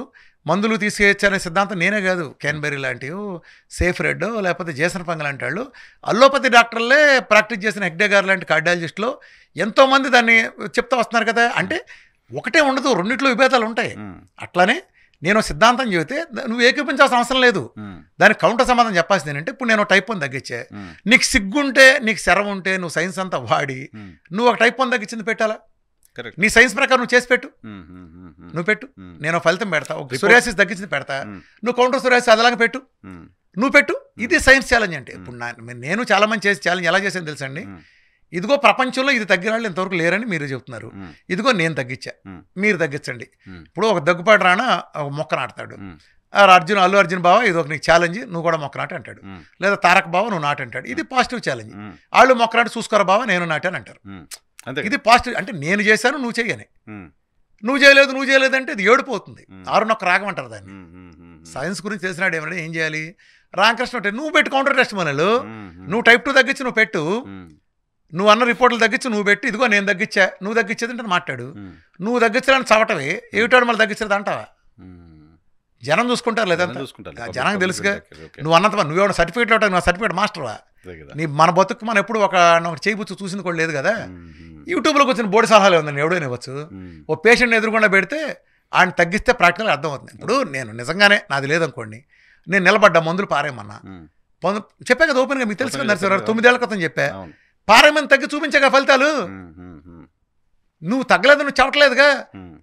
మందులు తీసేయచ్చు అనే సిద్ధాంతం నేనే కాదు, క్యాన్బెరీ లాంటివి, సేఫ్ రెడ్ లేకపోతే జేసన్ పంగ లాంటి వాళ్ళు, అల్లోపతి డాక్టర్లే ప్రాక్టీస్ చేసిన హెగ్డే గారు లాంటి కార్డియాలజిస్టులు ఎంతోమంది దాన్ని చెప్తా వస్తున్నారు కదా. అంటే ఒకటే ఉండదు, రెండిట్లో విభేదాలు ఉంటాయి. అట్లానే నేను సిద్ధాంతం చెబితే నువ్వు ఏకీపించాల్సిన అవసరం లేదు, దానికి కౌంటర్ సమాధానం చెప్పాల్సింది ఏంటంటే, ఇప్పుడు నేను టైప్ 1 తగ్గించా, నీకు సిగ్గుంటే నీకు శరం ఉంటే నువ్వు సైన్స్ అంతా వాడి నువ్వు ఒక టైప్ 1 తగ్గించింది పెట్టాలా, నీ సైన్స్ ప్రకారం నువ్వు చేసి పెట్టు, నువ్వు పెట్టు, నేను ఫలితం పెడతా. ఒక సోరియాసిస్ తగ్గించింది పెడతా, నువ్వు కౌంటర్ సోరియాసిస్ అదలాగా పెట్టు, నువ్వు పెట్టు. ఇది సైన్స్ ఛాలెంజ్ అంటే. ఇప్పుడు నేను చాలా మంది చేసి ఛాలెంజ్ ఎలా చేసాను తెలుసండి, ఇదిగో ప్రపంచంలో ఇది తగ్గిన వాళ్ళు ఇంతవరకు లేరని మీరు చెప్తున్నారు, ఇదిగో నేను తగ్గించా, మీరు తగ్గించండి. ఇప్పుడు ఒక దగ్గుపాటి రానా ఒక మొక్క నాటుతాడు, అల్లు అర్జున్ బావ ఇది ఒక నీకు ఛాలెంజ్, నువ్వు కూడా మొక్క నాటి అంటాడు, లేదా తారక్ బావ నువ్వు నాటి అంటాడు. ఇది పాజిటివ్ ఛాలెంజ్. వాళ్ళు మొక్క నాటి చూసుకోరా బావ నేను నాటాను అంటారు. ఇది పాజిటివ్. అంటే నేను చేశాను నువ్వు చెయ్యని, నువ్వు చేయలేదు అంటే ఇది ఏడిపోతుంది. 6 రాగం అంటారు దాన్ని. సైన్స్ గురించి తెలిసినాడు ఏమన్నా ఏం చేయాలి, రామకృష్ణ అంటే నువ్వు పెట్టు కౌంటర్ టెస్ట్ మనలు, నువ్వు టైప్ 2 తగ్గించి నువ్వు పెట్టు, నువ్వు అన్న రిపోర్ట్లు తగ్గించి నువ్వు పెట్టి, ఇదిగో నేను తగ్గించా, నువ్వు తగ్గించేది అంటే మాట్లాడు. నువ్వు తగ్గించాలని చవటవి ఏమిటాడు మళ్ళీ తగ్గించేది అంటావా? జనం చూసుకుంటారు లేదంతా, జనానికి తెలుసుగా. నువ్వు అన్నంత నువ్వేమన్నా సర్టిఫికేట్ అవుతావు, నువ్వు సర్టిఫికేట్ మాస్టర్వా? నీ మన బతుకు మనం ఎప్పుడు ఒక చేయబుచ్చు చూసింది కూడా లేదు కదా. యూట్యూబ్లోకి వచ్చిన బోర్డు సలహాలు ఉందండి, ఎవడైనా ఇవ్వచ్చు. ఓ పేషెంట్ని ఎదురుకుండా పెడితే ఆయన తగ్గిస్తే ప్రాక్టికల్ అర్థమవుతుంది. ఇప్పుడు నేను నిజంగానే నాది లేదనుకోండి, నేను నిలబడ్డా మందులు పారేయమన్నా చెప్పా కదా ఓపెన్గా, మీకు తెలుసు కదా నరసింహారావు, 9 ఏళ్ల క్రితం చెప్పా, పారేమని తగ్గి చూపించాక ఫలితాలు. నువ్వు తగ్గలేదు, నువ్వు చెప్పట్లేదుగా,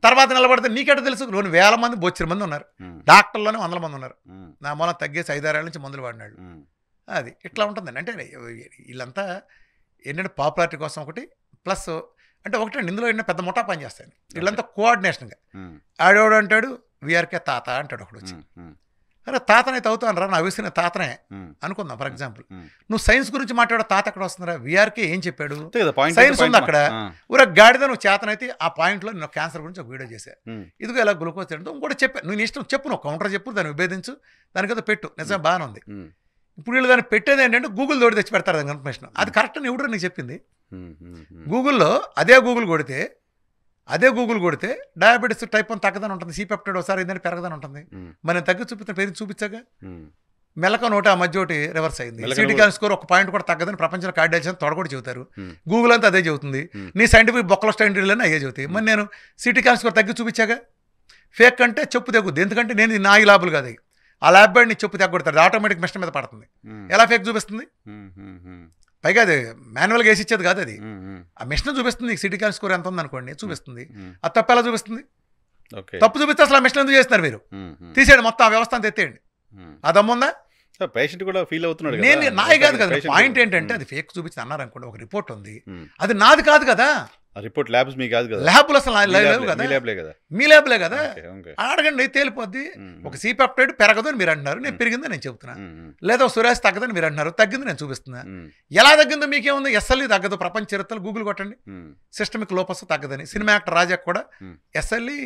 తర్వాత నిలబడితే నీకెట తెలుసు. నువ్వు 1000 మంది బొచ్చిన మంది ఉన్నారు, డాక్టర్లోనే 100 మంది ఉన్నారు, నా మూలం తగ్గేసి 5-6 ఏళ్ళ నుంచి మందులు వాడినాడు. అది ఇట్లా ఉంటుందండి. అంటే వీళ్ళంతా ఏంటంటే పాపులారిటీ కోసం ఒకటి, ప్లస్ అంటే ఒకటండి ఇందులో ఏంటంటే పెద్ద ముఠా పని చేస్తాను వీళ్ళంతా కోఆర్డినేషన్గా. ఆడేవాడు అంటాడు విఆర్కే తాత అంటాడు ఒకడు వచ్చి, అరే తాతనైతే అవుతాను రా, నా విసిన తాతనే అనుకుందాం. ఫర్ ఎగ్జాంపుల్ నువ్వు సైన్స్ గురించి మాట్లాడే తాత ఎక్కడ వస్తుందిరా, విఆర్కే ఏం చెప్పాడు, సైన్స్ ఉంది అక్కడ. ఊర గాడిద నువ్వు చేతనైతే ఆ పాయింట్లో నేను క్యాన్సర్ గురించి ఒక వీడియో చేశా, ఇదిగో ఇలా గ్లూకోజ్ తింటాం ఇంకోటి చెప్పా, నువ్వు ఇష్టం చెప్పు, నువ్వు కౌంటర్ చెప్పు, దాన్ని విభేదించు, దానికేదో పెట్టు, నిజంగా బాగానే ఉంది. ఇప్పుడు వీళ్ళు దాన్ని పెట్టేది ఏంటంటే గూగుల్ తోటి తెచ్చి పెడతారు దాని ఇన్ఫర్మేషన్. అది కరెక్ట్ అని ఎవడో నీకు చెప్పింది. గూగుల్లో అదే గూగుల్ కొడితే డయాబెటీస్ టైప్ 1 తగ్గదని ఉంటుంది, సీపెప్టైడ్ ఒకసారి ఏంటంటే పెరగదని ఉంటుంది. మరి నేను తగ్గి చూపిస్తాను, పేరు చూపించాగా. మెలక నోటి ఆ మధ్య ఒకటి రివర్స్ అయింది, సిటీ క్యాన్ స్కోర్ 1 పాయింట్ కూడా తగ్గదని ప్రపంచంలో కార్డియాలజిస్ట్ తొడగొట్టి చెబుతారు. గూగుల్ అంతా అదే చెబుతుంది, నీ సైంటిఫిక్ బొక్కల స్టాండర్డ్లని అయ్యే చెబుతాయి. మరి నేను సిటీ క్యాన్ స్కోర్ తగ్గి చూపించాగా. ఫేక్ అంటే చెప్పు తెగుద్ది, ఎందుకంటే నేను నా లాభులు కాదు, ఆ ల్యాబ్ బాయ్ నీ చెప్పు తగ్గొడతాడు, ఆటోమేటిక్ మిషన్ మీద పడుతుంది. ఎలా ఫేక్ చూపిస్తుంది? పైగా అది మాన్యువల్గా వేసి ఇచ్చేది కాదు, అది ఆ మిషన్ చూపిస్తుంది. నీకు సిటీ క్యాన్ స్కోర్ ఎంత ఉంది అనుకోండి చూపిస్తుంది. అది తప్పు ఎలా చూపిస్తుంది? తప్పు చూపిస్తే అసలు ఆ మిషన్ ఎందుకు చేస్తున్నారు మీరు? తీసేయండి మొత్తం ఆ వ్యవస్థ అంతా ఎత్తేయండి. ఆ దమ్ముందా? పేషెంట్ కూడా ఫీల్ అవుతున్నాడు. నేను నాది కాదు కదా, పాయింట్ ఏంటంటే అది ఫేక్ చూపించి అన్నారు అనుకోండి, ఒక రిపోర్ట్ ఉంది, అది నాది కాదు కదా. రిపోర్ట్ ల్యాబ్స్ మీ కాదు కదా, ల్యాబ్లు అసలు లేవు కదా, మీ ల్యాబ్లే కదా. అడగండి తేలిపోద్ది. ఒక సీపెప్టైడ్ పెరగదు అని మీరు అంటున్నారు, నేను పెరిగిందని నేను చెబుతున్నా. లేదా సురేష్ తగ్గదని మీరు అంటున్నారు, తగ్గింది నేను చూపిస్తున్నా. ఎలా తగ్గిందో మీకేముంది? ఎస్ఎల్ఈ తగ్గదు, ప్రపంచ చరిత్రలో గూగుల్ కొట్టండి, సిస్టమిక్ లోపస్ తగ్గదని. సినిమా యాక్టర్ రాజాకు కూడా ఎస్ఎల్ఈ,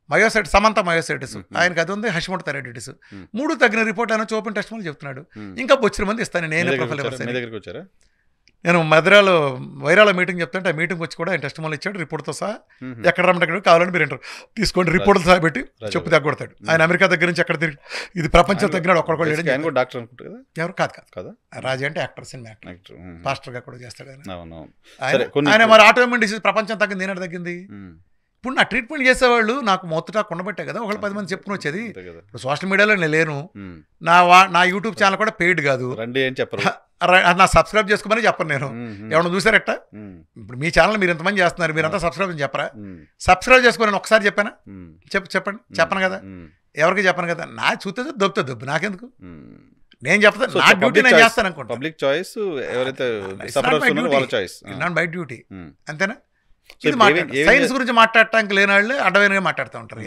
మయోసైటిస్, సమంత మయోసైటిస్, ఆయనకి అది ఉంది, హషిమోటో థైరాయిడిటిస్, 3 తగ్గిన రిపోర్ట్ ఆయన ఓపెన్ టెస్ట్ మళ్ళీ చెప్తున్నాడు. ఇంకా బొచ్చిన మంది ఇస్తాను నేనే ప్రొఫైల్. నేను మధురాలో వైరాలో మీటింగ్ చెప్తుంటే ఆ మీటింగ్ వచ్చి కూడా ఆయన టెస్ట్ మళ్ళీ ఇచ్చాడు రిపోర్ట్తో సహా. ఎక్కడ రమ్మంటే కావాలని మీరు తీసుకోండి, రిపోర్ట్ సహా పెట్టి చెప్పు తగ్గొడతాడు. ఆయన అమెరికా దగ్గర నుంచి ఎక్కడ తిరిగి ఇది ప్రపంచం తగ్గినాడు ఒక్కడు డాక్టర్ అనుకుంటారు. ఎవరు కాదు రాజా అంటే యాక్టర్, సినిమా యాక్టర్, పాస్టర్గా కూడా చేస్తాడు ఆయన. మరి ఆటోఇమ్యూన్ డిసీజ్ ప్రపంచం తగ్గింది, ఏనాడు తగ్గింది? ఇప్పుడు నా ట్రీట్మెంట్ చేసేవాళ్ళు నాకు మొత్తటా ఉండబట్టే కదా ఒకళ్ళు 10 మంది చెప్పుకుని వచ్చేది. ఇప్పుడు సోషల్ మీడియాలో నేను లేను, నా యూట్యూబ్ ఛానల్ కూడా పెయిడ్ కాదు, నా సబ్స్క్రైబ్ చేసుకోమని చెప్పను నేను. ఎవరైనా చూసారట? ఇప్పుడు మీ ఛానల్ మీరు ఎంతమంది చేస్తున్నారు, మీరంతా సబ్స్క్రైబ్ అని చెప్పరా? సబ్స్క్రైబ్ చేసుకోమని ఒకసారి చెప్పానా? చెప్పను కదా, ఎవరికి చెప్పను కదా. నా చూస్తే దొబ్బు నాకెందుకు, నేను చెప్తాను, నా డ్యూటీ నేను చేస్తాను అనుకుంటా. పబ్లిక్ చాయిస్, ఎవరైతే బై డ్యూటీ, అంతేనా? ఇది సైన్స్ గురించి మాట్లాడటానికి లేని వాళ్ళే అడ్డమైనగా మాట్లాడుతూ ఉంటారు.